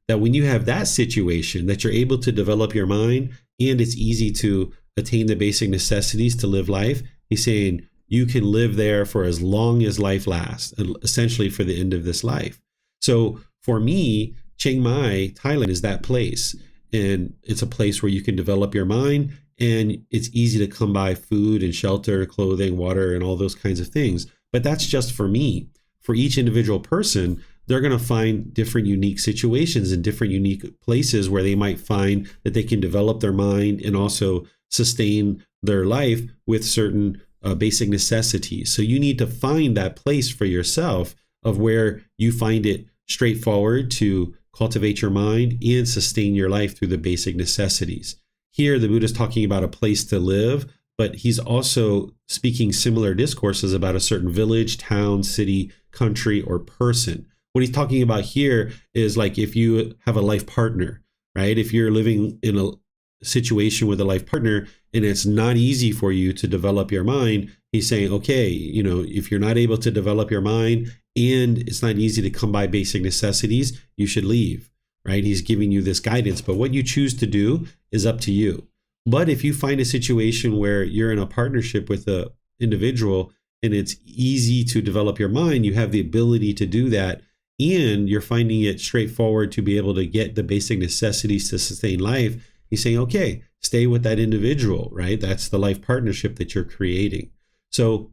That when you have that situation, that you're able to develop your mind and it's easy to attain the basic necessities to live life, he's saying you can live there for as long as life lasts, essentially for the end of this life. So for me, Chiang Mai, Thailand is that place. And it's a place where you can develop your mind, and it's easy to come by food and shelter, clothing, water, and all those kinds of things. But that's just for me. For each individual person, they're going to find different unique situations and different unique places where they might find that they can develop their mind and also sustain their life with certain basic necessities. So you need to find that place for yourself of where you find it straightforward to cultivate your mind and sustain your life through the basic necessities. Here, the Buddha is talking about a place to live, but he's also speaking similar discourses about a certain village, town, city, country, or person. What he's talking about here is like if you have a life partner, right? If you're living in a situation with a life partner and it's not easy for you to develop your mind, he's saying, okay, if you're not able to develop your mind and it's not easy to come by basic necessities, you should leave, right? He's giving you this guidance, but what you choose to do is up to you. But if you find a situation where you're in a partnership with an individual and it's easy to develop your mind, you have the ability to do that, and you're finding it straightforward to be able to get the basic necessities to sustain life, he's saying, okay, stay with that individual, right? That's the life partnership that you're creating. So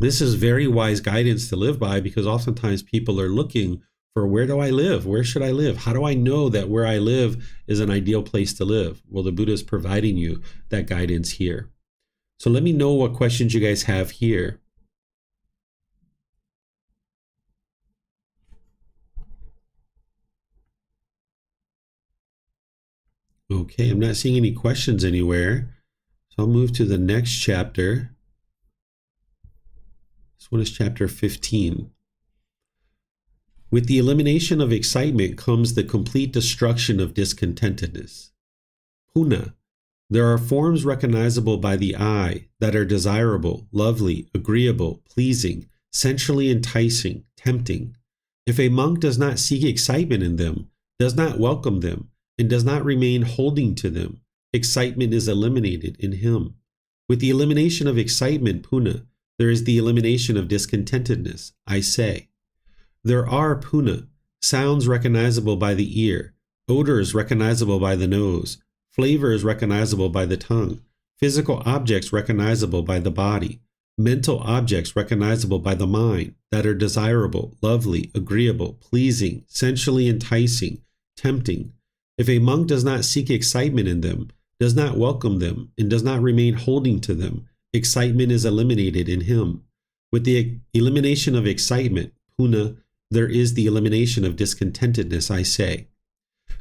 this is very wise guidance to live by, because oftentimes people are looking for, where do I live? Where should I live? How do I know that where I live is an ideal place to live? Well, the Buddha is providing you that guidance here. So let me know what questions you guys have here. Okay, I'm not seeing any questions anywhere. So I'll move to the next chapter. This one is chapter 15. With the elimination of excitement comes the complete destruction of discontentedness. Puna. There are forms recognizable by the eye that are desirable, lovely, agreeable, pleasing, sensually enticing, tempting. If a monk does not seek excitement in them, does not welcome them, and does not remain holding to them, excitement is eliminated in him. With the elimination of excitement, Puna, there is the elimination of discontentedness, I say. There are, Puna, sounds recognizable by the ear, odors recognizable by the nose, flavors recognizable by the tongue, physical objects recognizable by the body, mental objects recognizable by the mind that are desirable, lovely, agreeable, pleasing, sensually enticing, tempting. If a monk does not seek excitement in them, does not welcome them, and does not remain holding to them, excitement is eliminated in him. With the elimination of excitement, Puna, there is the elimination of discontentedness, I say.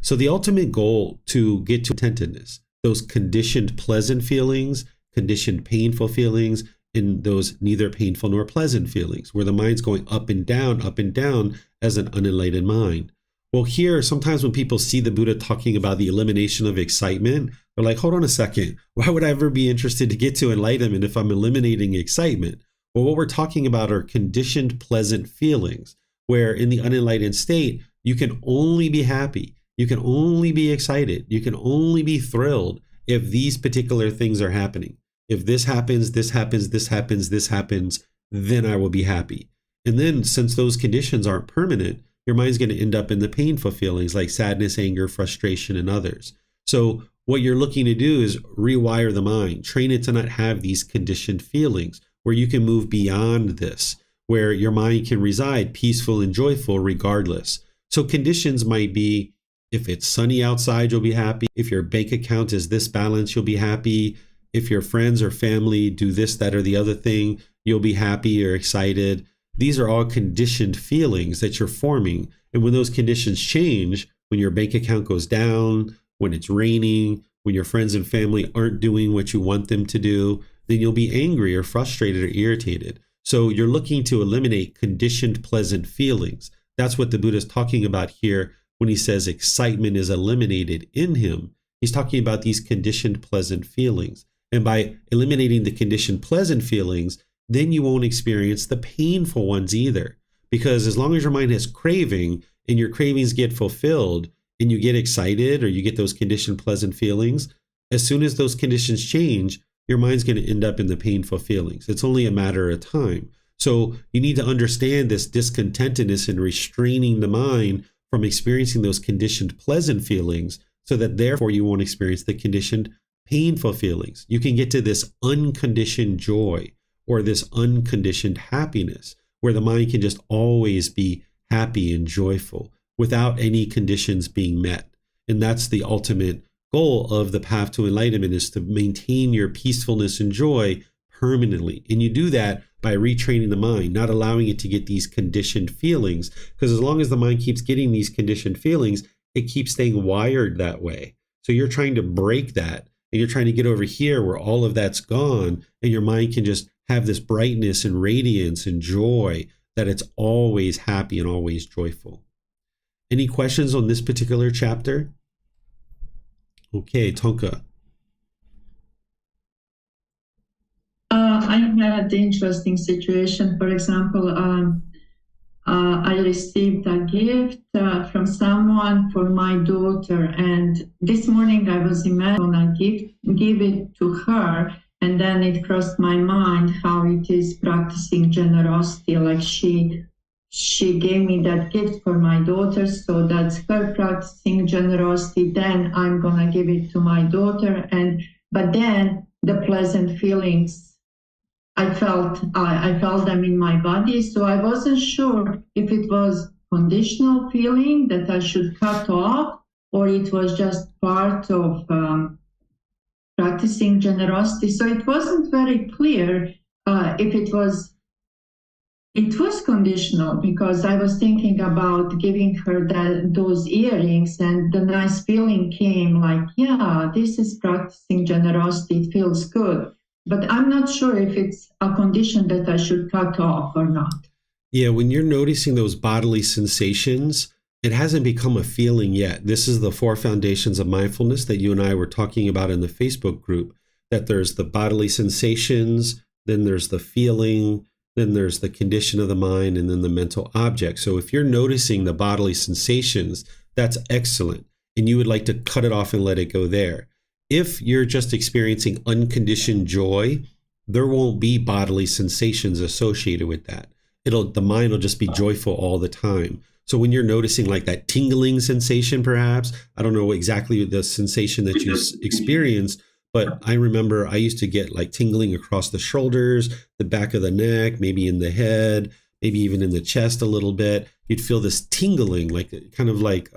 So the ultimate goal to get to contentedness, those conditioned pleasant feelings, conditioned painful feelings, and those neither painful nor pleasant feelings, where the mind's going up and down as an unenlightened mind. Well, here, sometimes when people see the Buddha talking about the elimination of excitement, they're like, hold on a second. Why would I ever be interested to get to enlightenment if I'm eliminating excitement? Well, what we're talking about are conditioned pleasant feelings, where in the unenlightened state, you can only be happy. You can only be excited. You can only be thrilled if these particular things are happening. If this happens, this happens, this happens, this happens, then I will be happy. And then since those conditions aren't permanent, your mind's going to end up in the painful feelings like sadness, anger, frustration, and others. So what you're looking to do is rewire the mind, train it to not have these conditioned feelings, where you can move beyond this, where your mind can reside peaceful and joyful regardless. So conditions might be, if it's sunny outside, you'll be happy. If your bank account is this balance, you'll be happy. If your friends or family do this, that, or the other thing, you'll be happy or excited. These are all conditioned feelings that you're forming. And when those conditions change, when your bank account goes down, when it's raining, when your friends and family aren't doing what you want them to do, then you'll be angry or frustrated or irritated. So you're looking to eliminate conditioned pleasant feelings. That's what the Buddha is talking about here when he says excitement is eliminated in him. He's talking about these conditioned pleasant feelings. And by eliminating the conditioned pleasant feelings, then you won't experience the painful ones either. Because as long as your mind has craving and your cravings get fulfilled and you get excited or you get those conditioned pleasant feelings, as soon as those conditions change, your mind's going to end up in the painful feelings. It's only a matter of time. So you need to understand this discontentedness and restraining the mind from experiencing those conditioned pleasant feelings so that therefore you won't experience the conditioned painful feelings. You can get to this unconditioned joy or this unconditioned happiness where the mind can just always be happy and joyful without any conditions being met. And that's the ultimate goal of the path to enlightenment, is to maintain your peacefulness and joy permanently. And you do that by retraining the mind, not allowing it to get these conditioned feelings. Because as long as the mind keeps getting these conditioned feelings, it keeps staying wired that way. So you're trying to break that, and you're trying to get over here where all of that's gone, and your mind can just have this brightness and radiance and joy, that it's always happy and always joyful. Any questions on this particular chapter? Okay, Tonka. I had the interesting situation. For example, I received a gift from someone for my daughter, and this morning I was imagining I give it to her, and then it crossed my mind how it is practicing generosity. Like she gave me that gift for my daughter, so that's her practicing generosity. Then I'm gonna give it to my daughter, but then the pleasant feelings, I felt them in my body, so I wasn't sure if it was conditional feeling that I should cut off, or it was just part of practicing generosity. So it wasn't very clear if it was conditional, because I was thinking about giving her those earrings, and the nice feeling came like, yeah, this is practicing generosity, it feels good. But I'm not sure if it's a condition that I should cut off or not. Yeah, when you're noticing those bodily sensations, it hasn't become a feeling yet. This is the 4 foundations of mindfulness that you and I were talking about in the Facebook group, that there's the bodily sensations, then there's the feeling, then there's the condition of the mind, and then the mental object. So if you're noticing the bodily sensations, that's excellent. And you would like to cut it off and let it go there. If you're just experiencing unconditioned joy, there won't be bodily sensations associated with that. The mind will just be joyful all the time. So when you're noticing like that tingling sensation, perhaps, I don't know exactly the sensation that you experienced, but I remember I used to get like tingling across the shoulders, the back of the neck, maybe in the head, maybe even in the chest a little bit. You'd feel this tingling, like kind of like,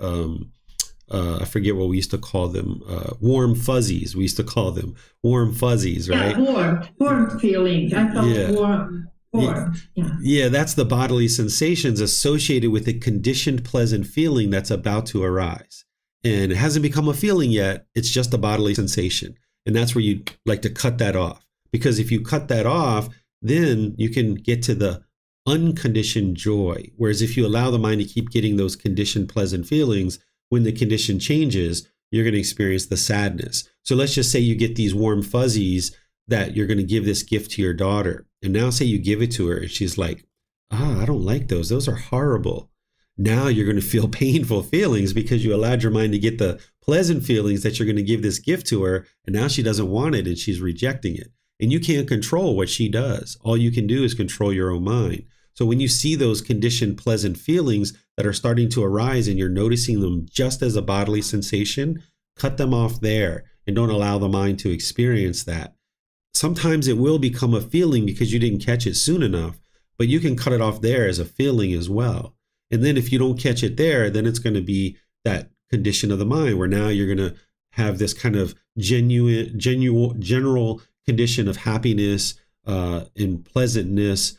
I forget what we used to call them, warm fuzzies. We used to call them warm fuzzies, right? Yeah, warm feeling. I felt warm. Yeah, that's the bodily sensations associated with a conditioned pleasant feeling that's about to arise. And it hasn't become a feeling yet. It's just a bodily sensation. And that's where you like to cut that off. Because if you cut that off, then you can get to the unconditioned joy. Whereas if you allow the mind to keep getting those conditioned pleasant feelings, when the condition changes, you're going to experience the sadness. So let's just say you get these warm fuzzies that you're going to give this gift to your daughter. And now say you give it to her and she's like, I don't like those. Those are horrible. Now you're going to feel painful feelings because you allowed your mind to get the pleasant feelings that you're going to give this gift to her. And now she doesn't want it and she's rejecting it. And you can't control what she does. All you can do is control your own mind. So when you see those conditioned pleasant feelings that are starting to arise and you're noticing them just as a bodily sensation, cut them off there and don't allow the mind to experience that. Sometimes it will become a feeling because you didn't catch it soon enough, but you can cut it off there as a feeling as well. And then if you don't catch it there, then it's going to be that condition of the mind where now you're going to have this kind of general condition of happiness and pleasantness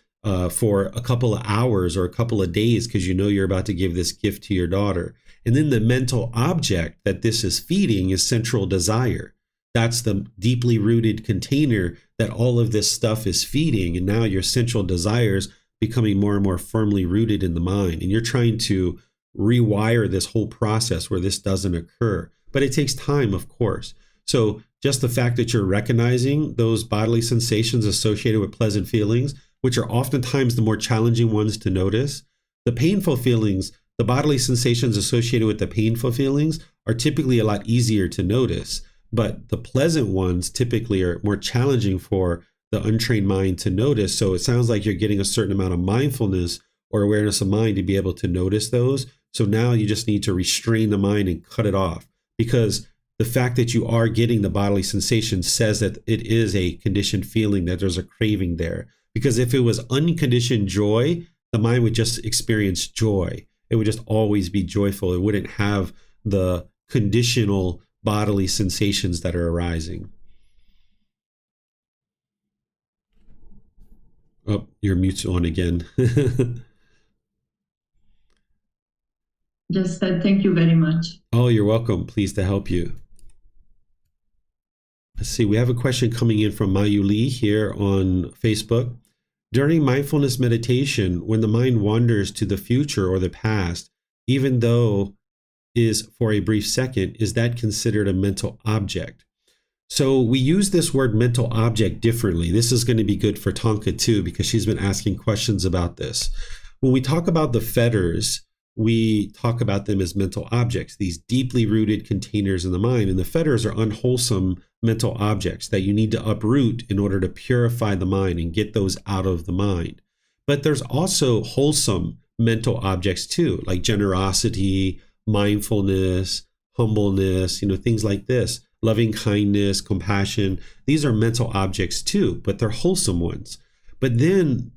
for a couple of hours or a couple of days because you know you're about to give this gift to your daughter. And then the mental object that this is feeding is sensual desire. That's the deeply rooted container that all of this stuff is feeding. And now your sensual desires becoming more and more firmly rooted in the mind. And you're trying to rewire this whole process where this doesn't occur. But it takes time, of course. So just the fact that you're recognizing those bodily sensations associated with pleasant feelings, which are oftentimes the more challenging ones to notice, the painful feelings, the bodily sensations associated with the painful feelings are typically a lot easier to notice. But the pleasant ones typically are more challenging for the untrained mind to notice. So it sounds like you're getting a certain amount of mindfulness or awareness of mind to be able to notice those. So now you just need to restrain the mind and cut it off, because the fact that you are getting the bodily sensation says that it is a conditioned feeling, that there's a craving there. Because if it was unconditioned joy, the mind would just experience joy. It would just always be joyful. It wouldn't have the conditional bodily sensations that are arising. Oh, your mute's on again. Just said thank you very much. Oh, you're welcome. Pleased to help you. Let's see. We have a question coming in from Mayu Lee here on Facebook. During mindfulness meditation, when the mind wanders to the future or the past, even though is for a brief second, is that considered a mental object? So we use this word mental object differently. This is going to be good for Tonka too, because she's been asking questions about this. When we talk about the fetters, we talk about them as mental objects, these deeply rooted containers in the mind. And the fetters are unwholesome mental objects that you need to uproot in order to purify the mind and get those out of the mind. But there's also wholesome mental objects too, like generosity, mindfulness, humbleness, things like this. Loving kindness, compassion. These are mental objects too, but they're wholesome ones. But then,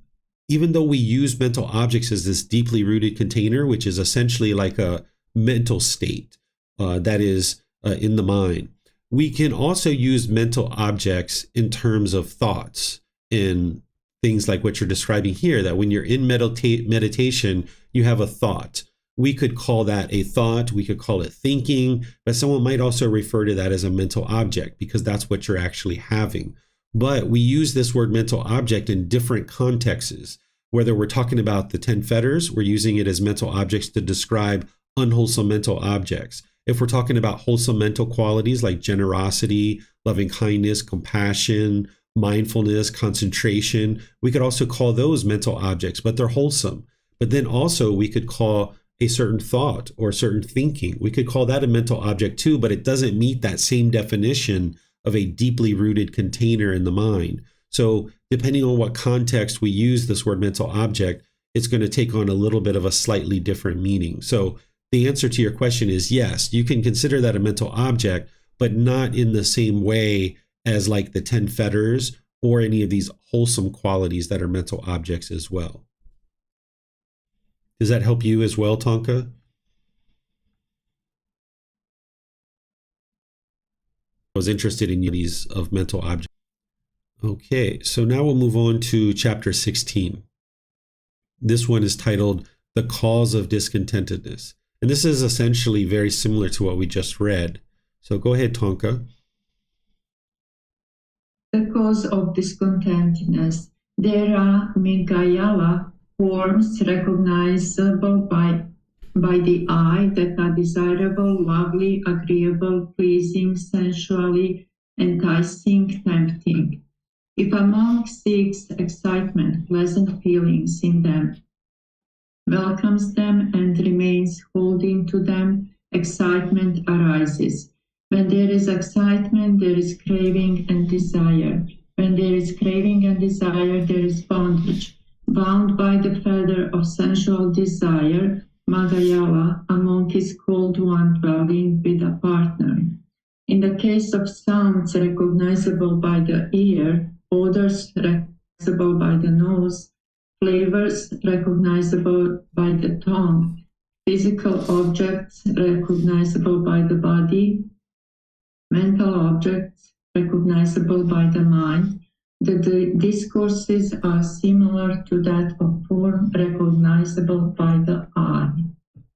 even though we use mental objects as this deeply rooted container, which is essentially like a mental state that is in the mind, we can also use mental objects in terms of thoughts and things like what you're describing here, that when you're in meditation, you have a thought. We could call that a thought, we could call it thinking, but someone might also refer to that as a mental object because that's what you're actually having. But we use this word mental object in different contexts. Whether we're talking about the 10 fetters, we're using it as mental objects to describe unwholesome mental objects. If we're talking about wholesome mental qualities like generosity, loving kindness, compassion, mindfulness, concentration, we could also call those mental objects, but they're wholesome. But then also we could call a certain thought or certain thinking, we could call that a mental object too, but it doesn't meet that same definition of a deeply rooted container in the mind. So depending on what context we use this word mental object, it's going to take on a little bit of a slightly different meaning. So the answer to your question is yes, you can consider that a mental object, but not in the same way as like the 10 fetters or any of these wholesome qualities that are mental objects as well. Does that help you as well, Tonka? I was interested in these of mental objects. Okay, so now we'll move on to chapter 16. This one is titled The Cause of Discontentedness. And this is essentially very similar to what we just read. So go ahead, Tonka. The cause of discontentedness. There are Migayala forms recognizable by the eye that are desirable, lovely, agreeable, pleasing, sensually enticing, tempting. If a monk seeks excitement, pleasant feelings in them, welcomes them and remains holding to them, excitement arises. When there is excitement, there is craving and desire. When there is craving and desire, there is bondage. Bound by the fetter of sensual desire, Magayala, a monk is called one dwelling with a partner. In the case of sounds recognizable by the ear, odors recognizable by the nose, flavors recognizable by the tongue, physical objects recognizable by the body, mental objects recognizable by the mind, the discourses are similar to that of form recognizable by the eye.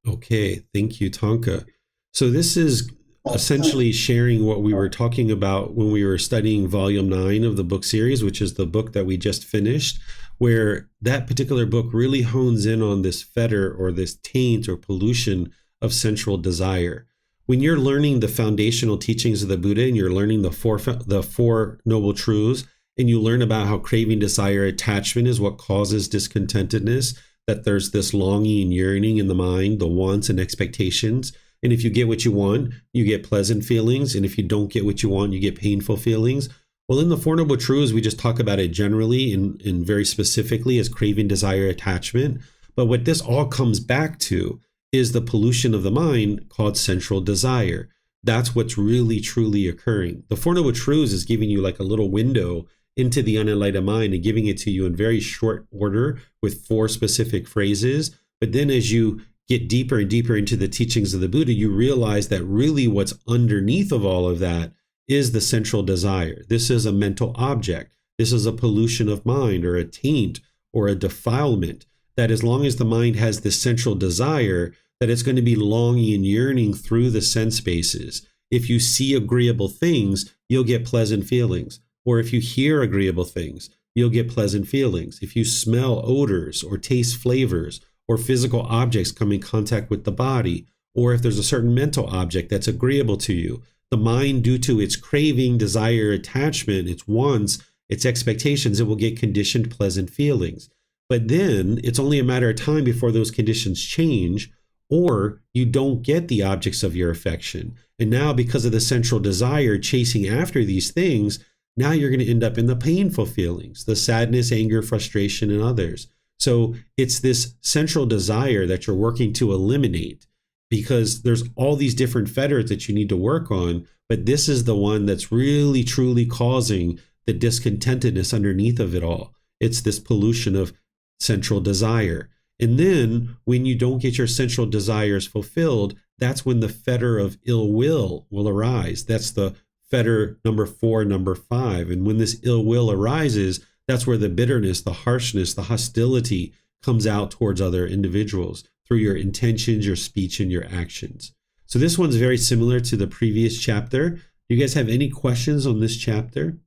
Okay, thank you, Tonka. So this is essentially sharing what we were talking about when we were studying volume 9 of the book series, which is the book that we just finished, where that particular book really hones in on this fetter or this taint or pollution of sensual desire. When you're learning the foundational teachings of the Buddha and you're learning the four noble truths, and you learn about how craving, desire, attachment is what causes discontentedness, that there's this longing and yearning in the mind, the wants and expectations. And if you get what you want, you get pleasant feelings. And if you don't get what you want, you get painful feelings. Well, in the Four Noble Truths, we just talk about it generally and very specifically as craving, desire, attachment. But what this all comes back to is the pollution of the mind called sensual desire. That's what's really, truly occurring. The Four Noble Truths is giving you like a little window into the unenlightened mind and giving it to you in very short order with 4 specific phrases. But then as you get deeper and deeper into the teachings of the Buddha, you realize that really what's underneath of all of that is the sensual desire. This is a mental object. this is a pollution of mind or a taint or a defilement, that as long as the mind has this central desire, that it's going to be longing and yearning through the sense bases. If you see agreeable things, you'll get pleasant feelings. Or if you hear agreeable things, you'll get pleasant feelings. If you smell odors or taste flavors or physical objects come in contact with the body, or if there's a certain mental object that's agreeable to you, the mind, due to its craving, desire, attachment, its wants, its expectations, it will get conditioned pleasant feelings. But then it's only a matter of time before those conditions change, or you don't get the objects of your affection. And now, because of the central desire chasing after these things, now you're going to end up in the painful feelings, the sadness, anger, frustration, and others. So it's this central desire that you're working to eliminate, because there's all these different fetters that you need to work on, but this is the one that's really truly causing the discontentedness underneath of it all. It's this pollution of central desire. And then when you don't get your central desires fulfilled, that's when the fetter of ill will arise. That's the fetter number 4, number 5. And when this ill will arises, that's where the bitterness, the harshness, the hostility comes out towards other individuals through your intentions, your speech, and your actions. So this one's very similar to the previous chapter. Do you guys have any questions on this chapter?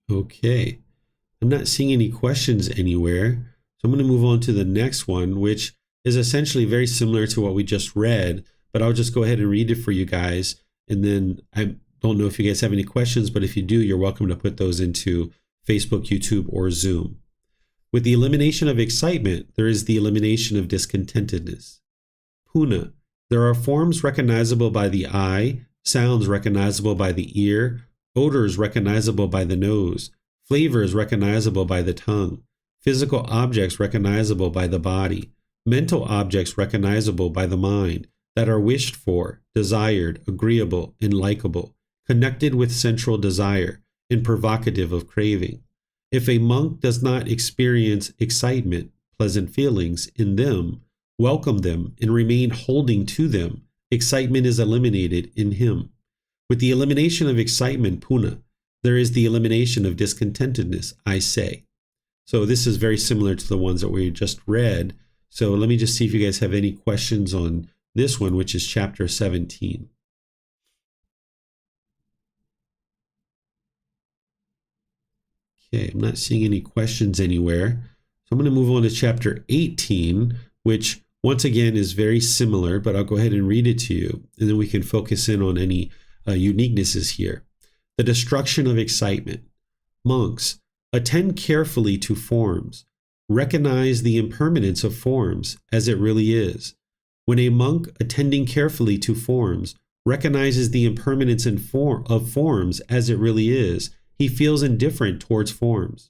Okay, I'm not seeing any questions anywhere. So I'm going to move on to the next one, which is essentially very similar to what we just read, but I'll just go ahead and read it for you guys. And then I don't know if you guys have any questions, but if you do, you're welcome to put those into Facebook, YouTube, or Zoom. With the elimination of excitement, there is the elimination of discontentedness. Puna, there are forms recognizable by the eye, sounds recognizable by the ear, odors recognizable by the nose, flavors recognizable by the tongue, physical objects recognizable by the body, mental objects recognizable by the mind, that are wished for, desired, agreeable, and likable, connected with central desire, and provocative of craving. If a monk does not experience excitement, pleasant feelings in them, welcome them, and remain holding to them, excitement is eliminated in him. With the elimination of excitement, puna, there is the elimination of discontentedness, I say. So this is very similar to the ones that we just read. So let me just see if you guys have any questions on this one, which is chapter 17. Okay, I'm not seeing any questions anywhere. So I'm going to move on to chapter 18, which once again is very similar, but I'll go ahead and read it to you, and then we can focus in on any uniquenesses here. The destruction of excitement. Monks, attend carefully to forms. Recognize the impermanence of forms as it really is. When a monk attending carefully to forms recognizes the impermanence of forms as it really is, he feels indifferent towards forms.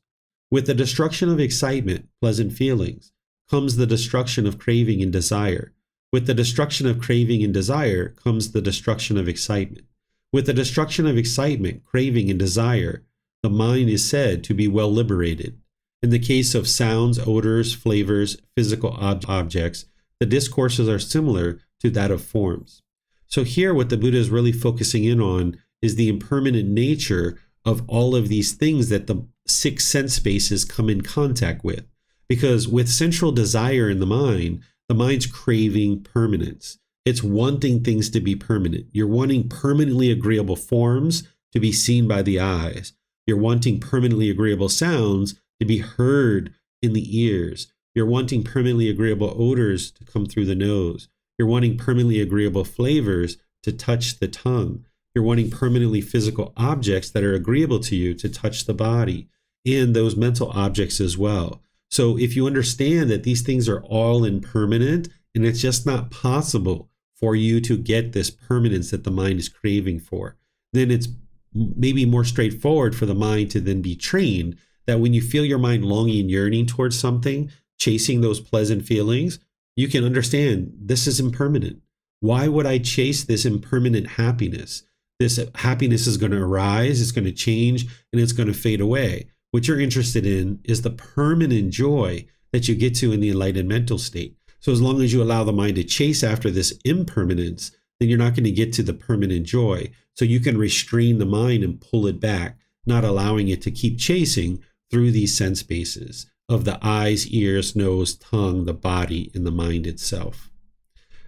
With the destruction of excitement, pleasant feelings, comes the destruction of craving and desire. With the destruction of craving and desire comes the destruction of excitement. With the destruction of excitement, craving, and desire, the mind is said to be well liberated. In the case of sounds, odors, flavors, physical objects, the discourses are similar to that of forms. So here what the Buddha is really focusing in on is the impermanent nature of all of these things that the 6 sense spaces come in contact with. Because with central desire in the mind's craving permanence. It's wanting things to be permanent. You're wanting permanently agreeable forms to be seen by the eyes. You're wanting permanently agreeable sounds to be heard in the ears. You're wanting permanently agreeable odors to come through the nose. You're wanting permanently agreeable flavors to touch the tongue. You're wanting permanently physical objects that are agreeable to you to touch the body, and those mental objects as well. So if you understand that these things are all impermanent, and it's just not possible for you to get this permanence that the mind is craving for, then it's maybe more straightforward for the mind to then be trained that when you feel your mind longing and yearning towards something, chasing those pleasant feelings, you can understand this is impermanent. Why would I chase this impermanent happiness? This happiness is going to arise, it's going to change, and it's going to fade away. What you're interested in is the permanent joy that you get to in the enlightened mental state. So as long as you allow the mind to chase after this impermanence, then you're not going to get to the permanent joy. So you can restrain the mind and pull it back, not allowing it to keep chasing through these sense bases of the eyes, ears, nose, tongue, the body, and the mind itself.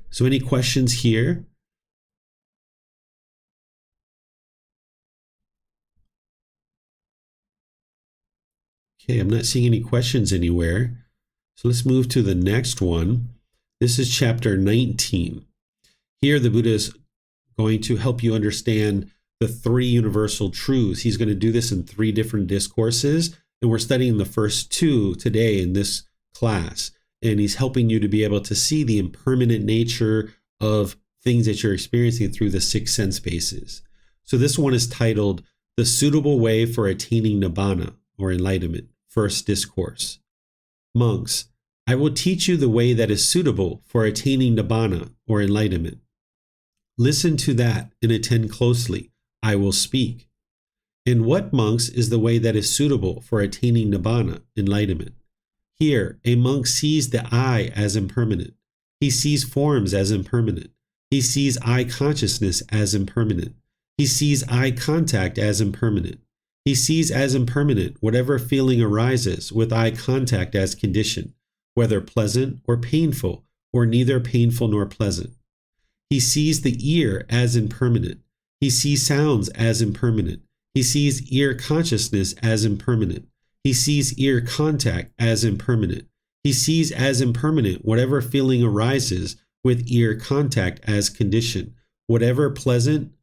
So any questions here? Okay, I'm not seeing any questions anywhere. So let's move to the next one. This is chapter 19. Here the Buddha is going to help you understand the three universal truths. He's going to do this in 3 different discourses, and we're studying the first 2 today in this class. And he's helping you to be able to see the impermanent nature of things that you're experiencing through the 6 sense bases. So this one is titled The Suitable Way for Attaining Nibbana, or Enlightenment, first discourse. Monks, I will teach you the way that is suitable for attaining Nibbana, or enlightenment. Listen to that and attend closely. I will speak. And what, monks, is the way that is suitable for attaining Nibbana, enlightenment? Here, a monk sees the I as impermanent. He sees forms as impermanent. He sees I consciousness as impermanent. He sees eye contact as impermanent. He sees as impermanent whatever feeling arises with eye contact as condition, whether pleasant or painful, or neither painful nor pleasant. He sees the ear as impermanent. He sees sounds as impermanent. He sees ear consciousness as impermanent. He sees ear contact as impermanent. He sees as impermanent whatever feeling arises with ear contact as condition, whether pleasant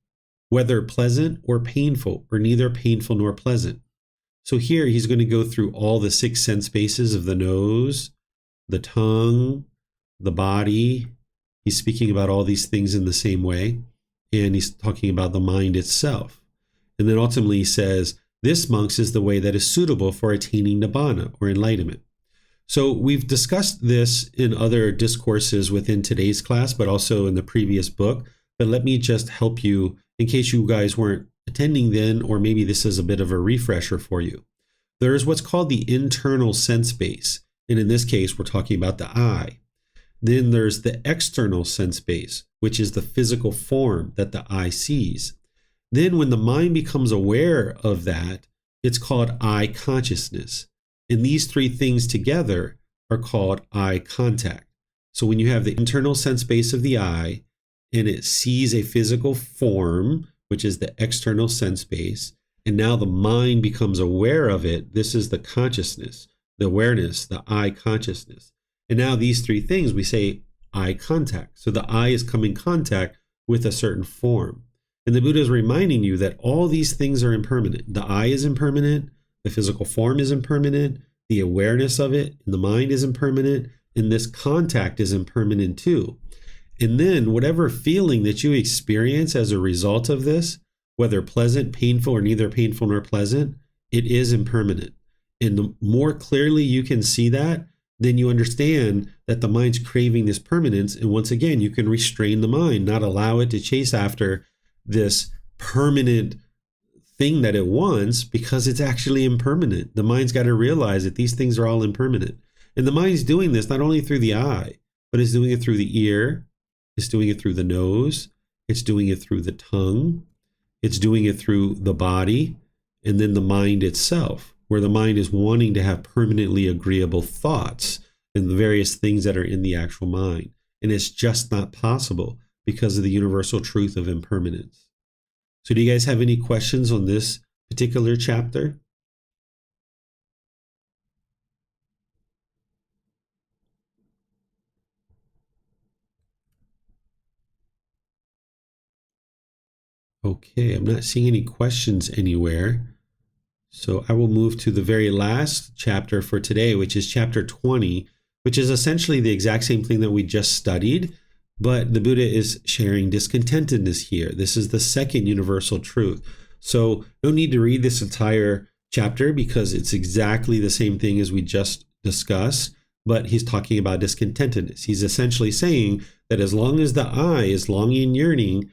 or painful, or neither painful nor pleasant. So here he's going to go through all the 6 sense bases of the nose, the tongue, the body. He's speaking about all these things in the same way, and he's talking about the mind itself. And then ultimately he says, this, monks, is the way that is suitable for attaining Nibbana, or enlightenment. So we've discussed this in other discourses within today's class, but also in the previous book. But let me just help you in case you guys weren't attending then, or maybe this is a bit of a refresher for you. There's what's called the internal sense base. And in this case, we're talking about the eye. Then there's the external sense base, which is the physical form that the eye sees. Then when the mind becomes aware of that, it's called eye consciousness. And these 3 things together are called eye contact. So when you have the internal sense base of the eye, and it sees a physical form, which is the external sense base, and now the mind becomes aware of it, this is the consciousness, the awareness, the eye consciousness. And now these 3 things, we say eye contact. So the eye is coming in contact with a certain form. And the Buddha is reminding you that all these things are impermanent. The eye is impermanent, the physical form is impermanent, the awareness of it in the mind is impermanent, and this contact is impermanent too. And then whatever feeling that you experience as a result of this, whether pleasant, painful, or neither painful nor pleasant, it is impermanent. And the more clearly you can see that, then you understand that the mind's craving this permanence. And once again, you can restrain the mind, not allow it to chase after this permanent thing that it wants, because it's actually impermanent. The mind's got to realize that these things are all impermanent. And the mind's doing this not only through the eye, but it's doing it through the ear, it's doing it through the nose, it's doing it through the tongue, it's doing it through the body, and then the mind itself, where the mind is wanting to have permanently agreeable thoughts and the various things that are in the actual mind. And it's just not possible because of the universal truth of impermanence. So do you guys have any questions on this particular chapter? Okay, I'm not seeing any questions anywhere. So I will move to the very last chapter for today, which is chapter 20, which is essentially the exact same thing that we just studied, but the Buddha is sharing discontentedness here. This is the second universal truth. So no need to read this entire chapter because it's exactly the same thing as we just discussed, but he's talking about discontentedness. He's essentially saying that as long as the eye is longing and yearning,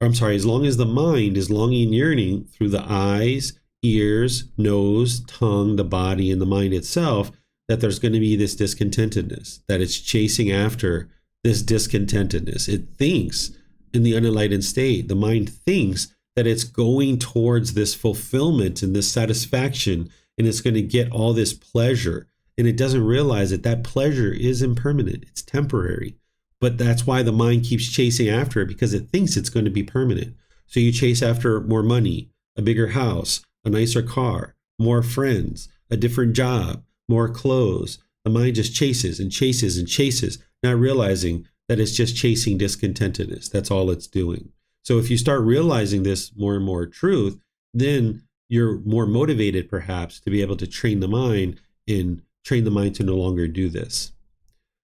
as long as the mind is longing and yearning through the eyes, ears, nose, tongue, the body, and the mind itself, that there's going to be this discontentedness, that it's chasing after this discontentedness. It thinks in the unenlightened state, the mind thinks that it's going towards this fulfillment and this satisfaction, and it's going to get all this pleasure. And it doesn't realize that that pleasure is impermanent. It's temporary. But that's why the mind keeps chasing after it, because it thinks it's going to be permanent. So you chase after more money, a bigger house, a nicer car, more friends, a different job, more clothes. The mind just chases and chases and chases, not realizing that it's just chasing discontentedness. That's all it's doing. So if you start realizing this more and more truth, then you're more motivated perhaps to be able to train the mind and train the mind to no longer do this.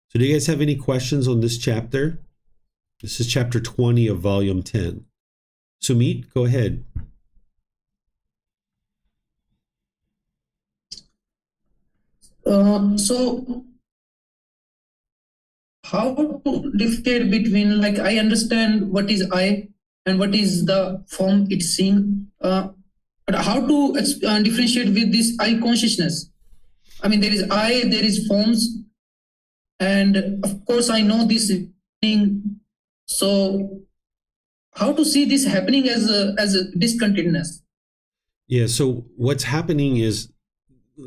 So do you guys have any questions on this chapter? This is chapter 20 of volume 10. Sumit, go ahead. So how to differentiate between, like, I understand what is I and what is the form it's seeing, but how to differentiate with this I consciousness? I mean, there is I, there is forms, and of course I know this thing. So how to see this happening as a discontentedness? Yeah, so what's happening is,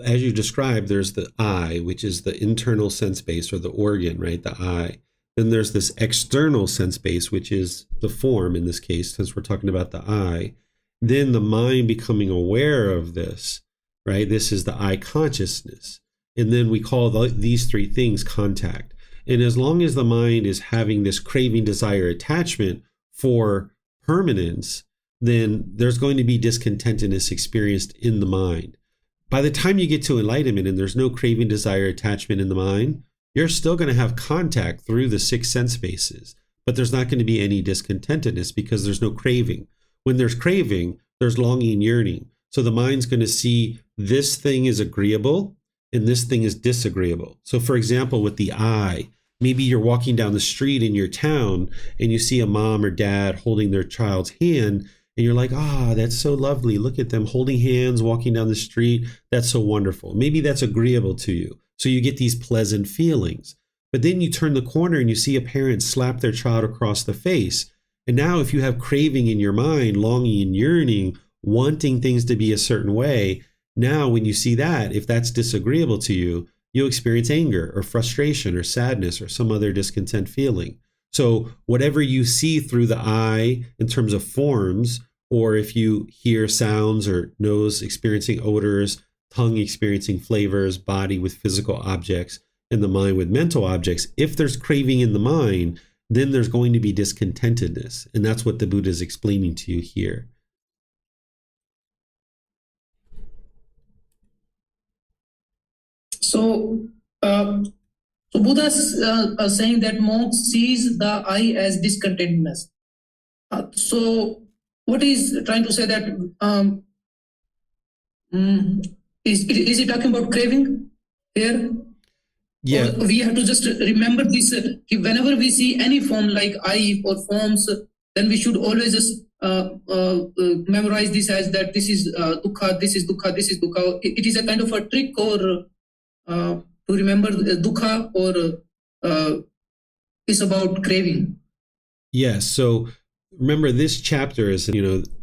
as you described, there's the I, which is the internal sense base, or the organ, right? The I. Then there's this external sense base, which is the form in this case, since we're talking about the I. Then the mind becoming aware of this, right? This is the I consciousness. And then we call these three things contact. And as long as the mind is having this craving, desire, attachment for permanence, then there's going to be discontentedness experienced in the mind. By the time you get to enlightenment and there's no craving, desire, attachment in the mind, you're still going to have contact through the six sense bases, but there's not going to be any discontentedness because there's no craving. When there's craving, there's longing and yearning. So the mind's going to see this thing is agreeable and this thing is disagreeable. So for example, with the I, maybe you're walking down the street in your town and you see a mom or dad holding their child's hand, and you're like, that's so lovely. Look at them holding hands, walking down the street. That's so wonderful. Maybe that's agreeable to you. So you get these pleasant feelings. But then you turn the corner and you see a parent slap their child across the face. And now if you have craving in your mind, longing and yearning, wanting things to be a certain way, now when you see that, if that's disagreeable to you, you'll experience anger or frustration or sadness or some other discontent feeling. So whatever you see through the eye in terms of forms, or if you hear sounds, or nose experiencing odors, tongue experiencing flavors, body with physical objects, and the mind with mental objects, if there's craving in the mind, then there's going to be discontentedness. And that's what the Buddha is explaining to you here. So Buddha is saying that monk sees the I as discontentedness. So what is trying to say that is he talking about craving here? Yeah. Or we have to just remember this. Whenever we see any form like I or forms, then we should always just memorize this as that this is dukkha, this is dukkha, this is dukkha. It is a kind of a trick, or to remember dukkha, or is about craving. Yes. So remember, this chapter is,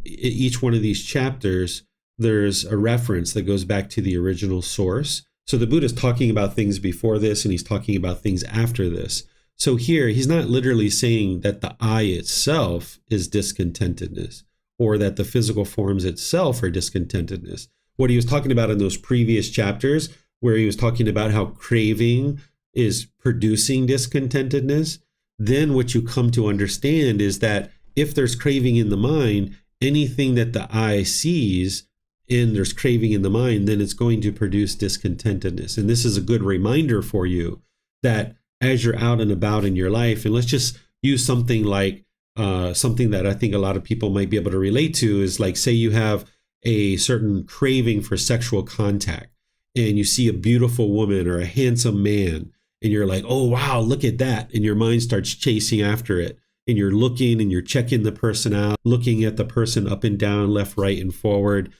each one of these chapters, there's a reference that goes back to the original source. So the Buddha is talking about things before this, and he's talking about things after this. So here, he's not literally saying that the I itself is discontentedness, or that the physical forms itself are discontentedness. What he was talking about in those previous chapters, where he was talking about how craving is producing discontentedness, then what you come to understand is that if there's craving in the mind, anything that the eye sees and there's craving in the mind, then it's going to produce discontentedness. And this is a good reminder for you that as you're out and about in your life, and let's just use something like something that I think a lot of people might be able to relate to, is like, say you have a certain craving for sexual contact, and you see a beautiful woman or a handsome man, and you're like, oh, wow, look at that. And your mind starts chasing after it. And you're looking and you're checking the person out, looking at the person up and down, left, right, and forward.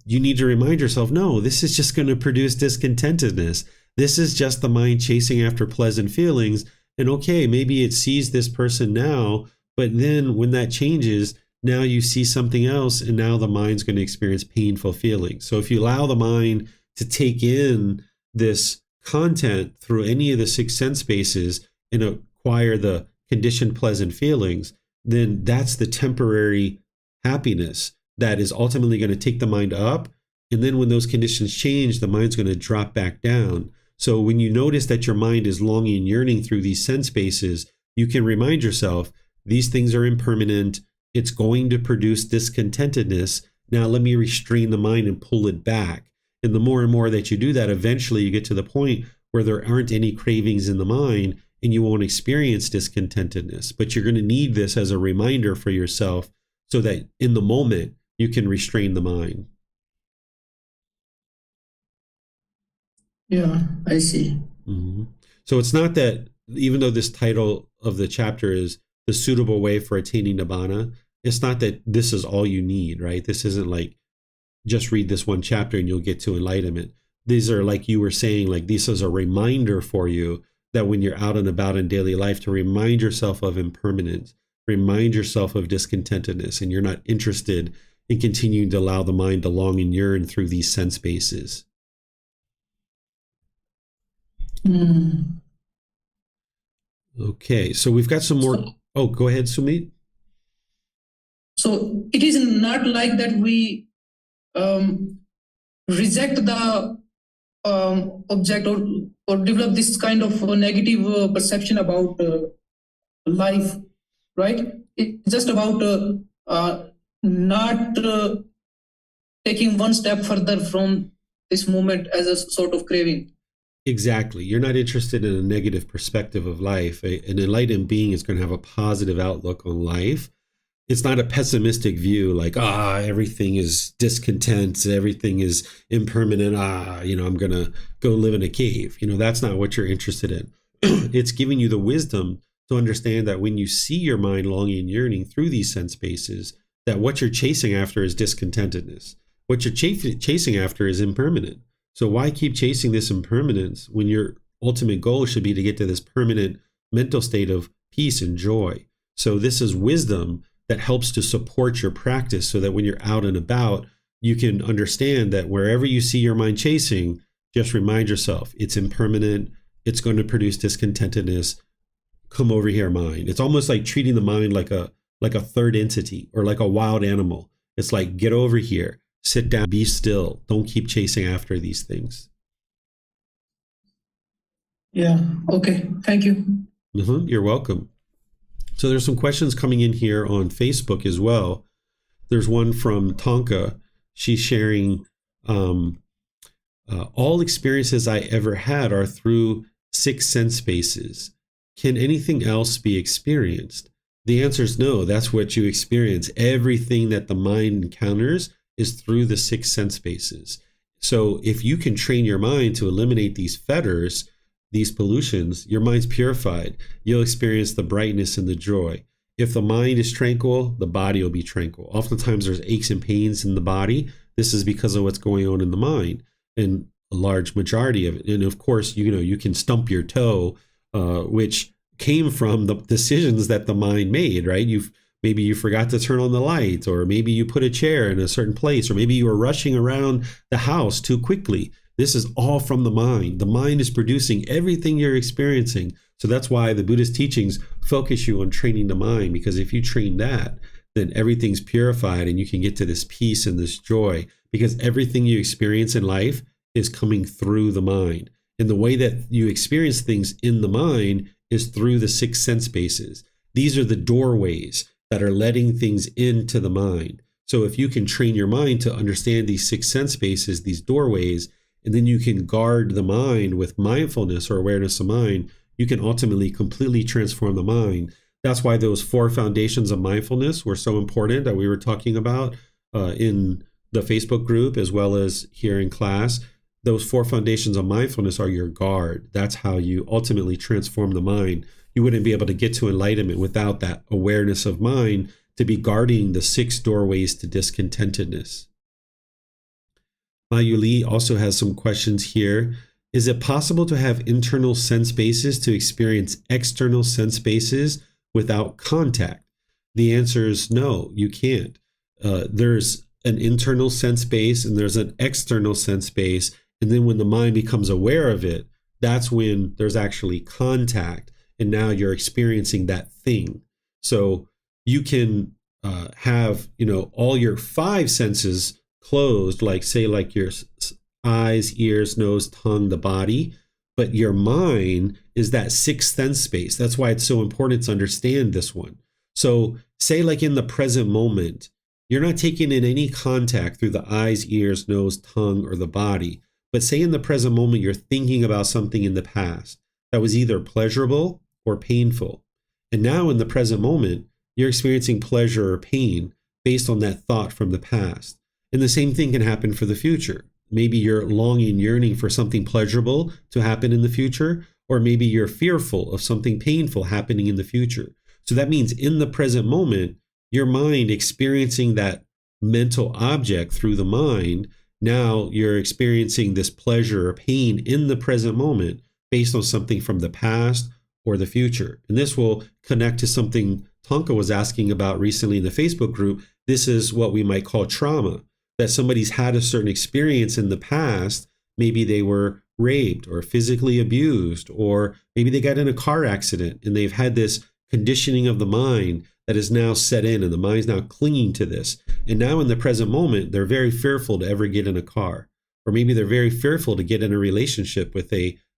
You need to remind yourself, no, this is just going to produce discontentedness. This is just the mind chasing after pleasant feelings. And okay, maybe it sees this person now, But then when that changes, now you see something else, and now the mind's going to experience painful feelings. So if you allow the mind to take in this content through any of the six sense spaces and acquire the conditioned pleasant feelings, then that's the temporary happiness that is ultimately going to take the mind up. And then when those conditions change, the mind's going to drop back down. So when you notice that your mind is longing and yearning through these sense spaces, you can remind yourself, these things are impermanent. It's going to produce discontentedness. Now let me restrain the mind and pull it back. And the more and more that you do that, eventually you get to the point where there aren't any cravings in the mind and you won't experience discontentedness. But you're going to need this as a reminder for yourself so that in the moment you can restrain the mind. Yeah, I see. Mm-hmm. So it's not that, even though this title of the chapter is the suitable way for attaining Nibbana, it's not that this is all you need, right? This isn't like just read this one chapter and you'll get to enlightenment. These are, like you were saying, like this is a reminder for you that when you're out and about in daily life, to remind yourself of impermanence, remind yourself of discontentedness, and you're not interested in continuing to allow the mind to long and yearn through these sense spaces. Okay, so we've got some more. Oh, go ahead, Sumit. So it is not like that we reject the object or develop this kind of negative perception about life, right? It's just about not taking one step further from this moment as a sort of craving. Exactly. You're not interested in a negative perspective of life. An enlightened being is going to have a positive outlook on life. It's not a pessimistic view like, everything is discontent, everything is impermanent, I'm going to go live in a cave. That's not what you're interested in. It's giving you the wisdom to understand that when you see your mind longing and yearning through these sense spaces, that what you're chasing after is discontentedness. What you're chasing after is impermanent. So why keep chasing this impermanence when your ultimate goal should be to get to this permanent mental state of peace and joy? So this is wisdom that helps to support your practice so that when you're out and about, you can understand that wherever you see your mind chasing, just remind yourself, it's impermanent, it's going to produce discontentedness. Come over here, mind. It's almost like treating the mind like a third entity or like a wild animal. It's like, get over here, sit down, be still. Don't keep chasing after these things. Yeah, okay, thank you. You're welcome. So there's some questions coming in here on Facebook as well. There's one from Tonka. She's sharing, all experiences I ever had are through six sense spaces. Can anything else be experienced? The answer is no. That's what you experience. Everything that the mind encounters is through the six sense spaces. So if you can train your mind to eliminate these fetters, these pollutions, your mind's purified. You'll experience the brightness and the joy. If the mind is tranquil, the body will be tranquil. Oftentimes there's aches and pains in the body. This is because of what's going on in the mind, and a large majority of it. And of course, you can stump your toe, which came from the decisions that the mind made, right? Maybe you forgot to turn on the light, or maybe you put a chair in a certain place, or maybe you were rushing around the house too quickly. This is all from the mind. The mind is producing everything you're experiencing. So that's why the Buddhist teachings focus you on training the mind, because if you train that, then everything's purified and you can get to this peace and this joy, because everything you experience in life is coming through the mind. And the way that you experience things in the mind is through the six sense spaces. These are the doorways that are letting things into the mind. So if you can train your mind to understand these six sense spaces, these doorways, and then you can guard the mind with mindfulness or awareness of mind, you can ultimately completely transform the mind. That's why those four foundations of mindfulness were so important that we were talking about in the Facebook group as well as here in class. Those four foundations of mindfulness are your guard. That's how you ultimately transform the mind. You wouldn't be able to get to enlightenment without that awareness of mind to be guarding the six doorways to discontentedness. Mayu Lee also has some questions here. Is it possible to have internal sense bases to experience external sense bases without contact? The answer is no, you can't. There's an internal sense base and there's an external sense base. And then when the mind becomes aware of it, that's when there's actually contact. And now you're experiencing that thing. So you can have, all your 5 senses closed, like say like your eyes, ears, nose, tongue, the body. But your mind is that 6th sense space. That's why it's so important to understand this one. So say like in the present moment, you're not taking in any contact through the eyes, ears, nose, tongue, or the body. But say in the present moment, you're thinking about something in the past that was either pleasurable or painful. And now in the present moment, you're experiencing pleasure or pain based on that thought from the past. And the same thing can happen for the future. Maybe you're longing, yearning for something pleasurable to happen in the future, or maybe you're fearful of something painful happening in the future. So that means in the present moment, your mind experiencing that mental object through the mind, now you're experiencing this pleasure or pain in the present moment based on something from the past or the future. And this will connect to something Tonka was asking about recently in the Facebook group. This is what we might call trauma, that somebody's had a certain experience in the past. Maybe they were raped or physically abused, or maybe they got in a car accident and they've had this conditioning of the mind that is now set in, and the mind's now clinging to this. And now in the present moment, they're very fearful to ever get in a car, or maybe they're very fearful to get in a relationship with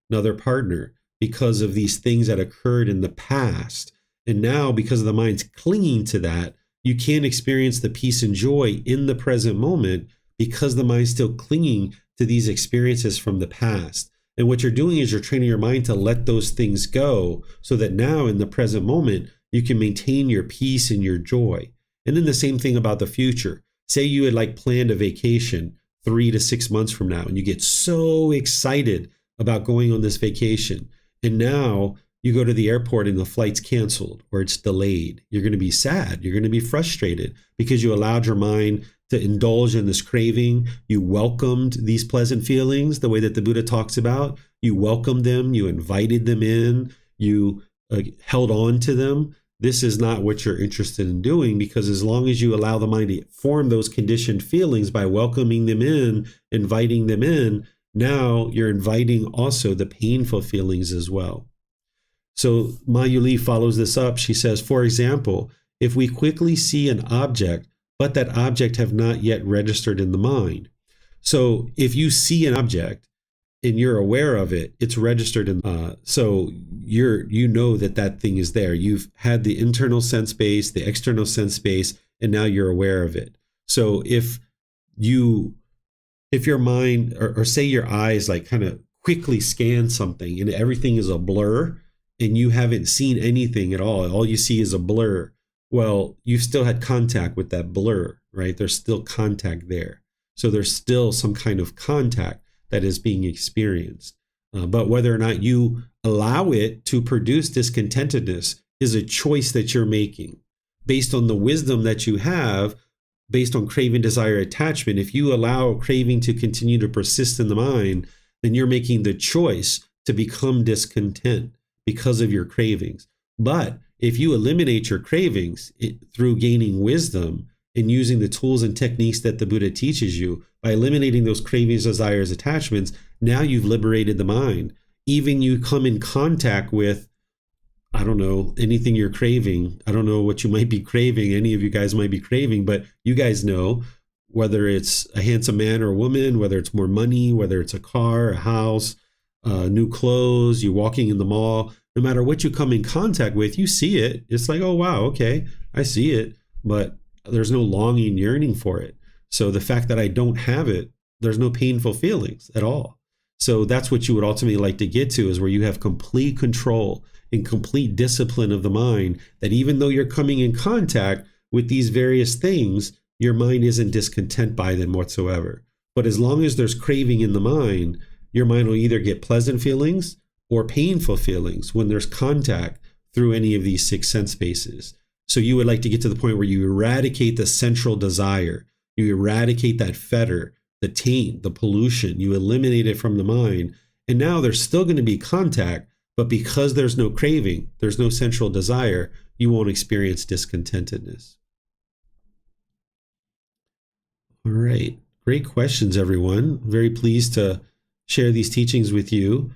another partner because of these things that occurred in the past. And now, because of the mind's clinging to that, you can't experience the peace and joy in the present moment because the mind's still clinging to these experiences from the past. And what you're doing is you're training your mind to let those things go so that now in the present moment, you can maintain your peace and your joy. And then the same thing about the future. Say you had planned a vacation 3 to 6 months from now, and you get so excited about going on this vacation. And now you go to the airport and the flight's canceled or it's delayed. You're going to be sad. You're going to be frustrated because you allowed your mind to indulge in this craving. You welcomed these pleasant feelings the way that the Buddha talks about. You welcomed them. You invited them in. You held on to them. This is not what you're interested in doing, because as long as you allow the mind to form those conditioned feelings by welcoming them in, inviting them in, now you're inviting also the painful feelings as well. So Mayuli follows this up. She says, for example, if we quickly see an object, but that object have not yet registered in the mind. So if you see an object and you're aware of it, it's registered in, so you know that thing is there. You've had the internal sense base, the external sense base, and now you're aware of it. So if your mind, or say your eyes kind of quickly scan something and everything is a blur and you haven't seen anything at all you see is a blur. Well, you've still had contact with that blur, right? There's still contact there. So there's still some kind of contact that is being experienced. But whether or not you allow it to produce discontentedness is a choice that you're making based on the wisdom that you have, based on craving, desire, attachment. If you allow craving to continue to persist in the mind, then you're making the choice to become discontent because of your cravings. But if you eliminate your cravings through gaining wisdom and using the tools and techniques that the Buddha teaches you, by eliminating those cravings, desires, attachments, now you've liberated the mind. Even you come in contact with, I don't know, anything you're craving. I don't know what you might be craving. Any of you guys might be craving, but you guys know whether it's a handsome man or a woman, whether it's more money, whether it's a car, a house, new clothes, you walking in the mall. No matter what you come in contact with, you see it. It's like, oh, wow, okay, I see it, but there's no longing, yearning for it. So the fact that I don't have it, there's no painful feelings at all. So that's what you would ultimately like to get to, is where you have complete control and complete discipline of the mind, that even though you're coming in contact with these various things, your mind isn't discontent by them whatsoever. But as long as there's craving in the mind, your mind will either get pleasant feelings or painful feelings when there's contact through any of these 6 sense spaces. So you would like to get to the point where you eradicate the central desire, you eradicate that fetter, the taint, the pollution, you eliminate it from the mind. And now there's still going to be contact, but because there's no craving, there's no central desire, you won't experience discontentedness. All right. Great questions, everyone. Very pleased to share these teachings with you.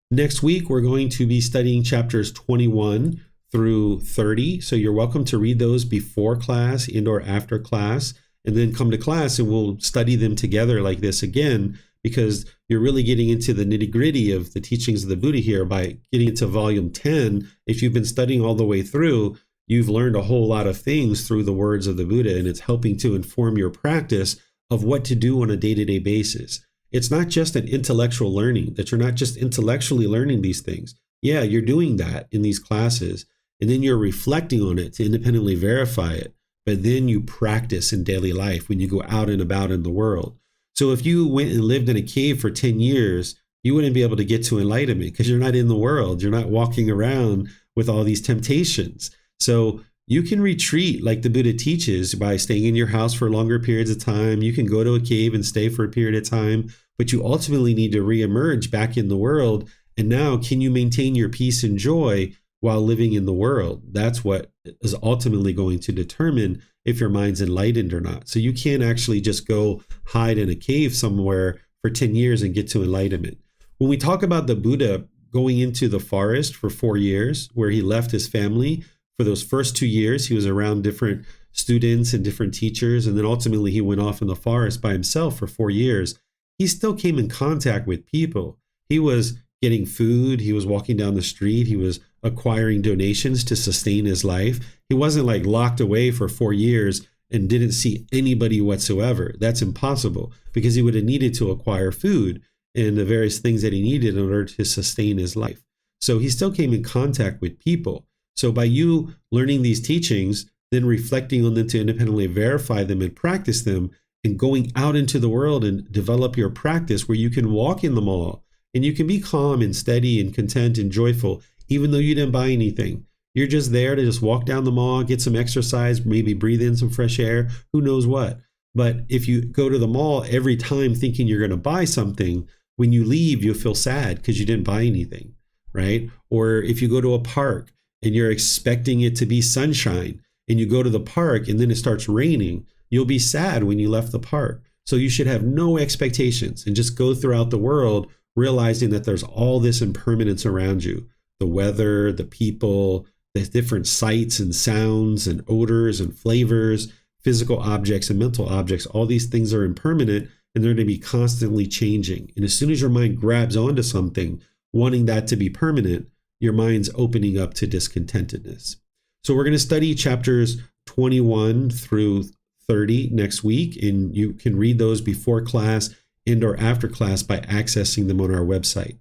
Next week, we're going to be studying chapters 21 through 30. So you're welcome to read those before class and or after class, and then come to class and we'll study them together like this again, because you're really getting into the nitty-gritty of the teachings of the Buddha here by getting into volume 10. If you've been studying all the way through, you've learned a whole lot of things through the words of the Buddha, and it's helping to inform your practice of what to do on a day-to-day basis. It's not just an intellectual learning, that you're not just intellectually learning these things. Yeah, you're doing that in these classes, and then you're reflecting on it to independently verify it. But then you practice in daily life when you go out and about in the world. So if you went and lived in a cave for 10 years, you wouldn't be able to get to enlightenment because you're not in the world. You're not walking around with all these temptations. So you can retreat like the Buddha teaches by staying in your house for longer periods of time. You can go to a cave and stay for a period of time, but you ultimately need to reemerge back in the world. And now, can you maintain your peace and joy while living in the world? That's what is ultimately going to determine if your mind's enlightened or not. So you can't actually just go hide in a cave somewhere for 10 years and get to enlightenment. When we talk about the Buddha going into the forest for 4 years, where he left his family, for those first 2 years, he was around different students and different teachers, and then ultimately he went off in the forest by himself for 4 years. He still came in contact with people. He was getting food, he was walking down the street, he was acquiring donations to sustain his life. He wasn't like locked away for 4 years and didn't see anybody whatsoever. That's impossible, because he would have needed to acquire food and the various things that he needed in order to sustain his life. So he still came in contact with people. So by you learning these teachings, then reflecting on them to independently verify them and practice them, and going out into the world and develop your practice where you can walk in the mall and you can be calm and steady and content and joyful, even though you didn't buy anything. You're just there to just walk down the mall, get some exercise, maybe breathe in some fresh air, who knows what. But if you go to the mall every time thinking you're going to buy something, when you leave, you'll feel sad because you didn't buy anything, right? Or if you go to a park and you're expecting it to be sunshine, and you go to the park and then it starts raining, you'll be sad when you left the park. So you should have no expectations and just go throughout the world realizing that there's all this impermanence around you. The weather, the people, the different sights and sounds and odors and flavors, physical objects and mental objects, all these things are impermanent and they're going to be constantly changing. And as soon as your mind grabs onto something, wanting that to be permanent, your mind's opening up to discontentedness. So we're going to study chapters 21 through 30 next week, and you can read those before class and or after class by accessing them on our website.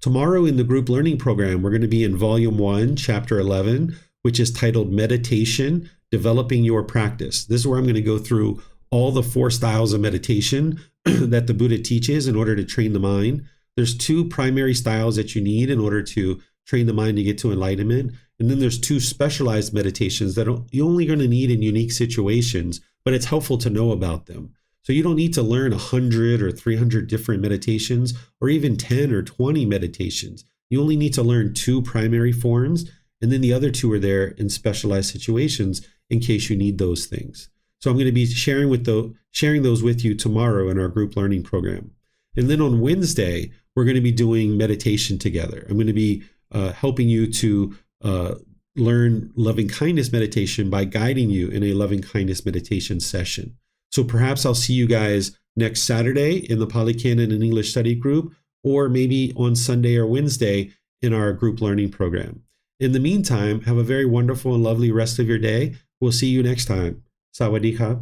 Tomorrow in the group learning program, we're going to be in volume 1, chapter 11, which is titled Meditation, Developing Your Practice. This is where I'm going to go through all the 4 styles of meditation that the Buddha teaches in order to train the mind. There's 2 primary styles that you need in order to train the mind to get to enlightenment. And then there's 2 specialized meditations that you're only going to need in unique situations, but it's helpful to know about them. So you don't need to learn 100 or 300 different meditations or even 10 or 20 meditations. You only need to learn 2 primary forms, and then the other 2 are there in specialized situations in case you need those things. So I'm going to be sharing those with you tomorrow in our group learning program. And then on Wednesday, we're going to be doing meditation together. I'm going to be helping you to learn loving kindness meditation by guiding you in a loving kindness meditation session. So perhaps I'll see you guys next Saturday in the Pali Canon and English study group, or maybe on Sunday or Wednesday in our group learning program. In the meantime, have a very wonderful and lovely rest of your day. We'll see you next time. Sawadee ka.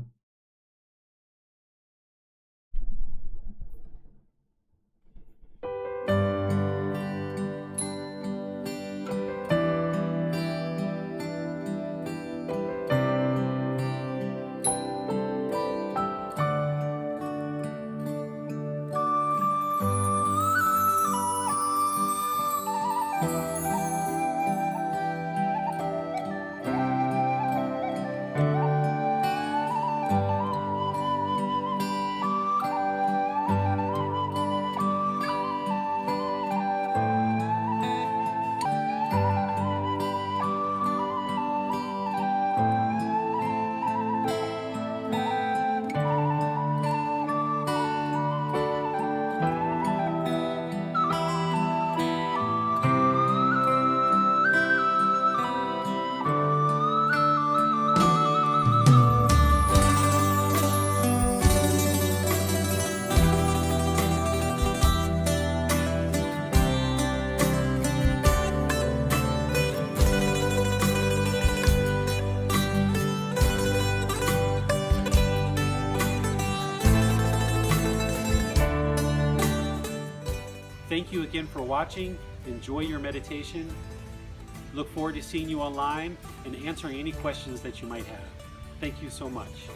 Thank you again for watching. Enjoy your meditation. Look forward to seeing you online and answering any questions that you might have. Thank you so much.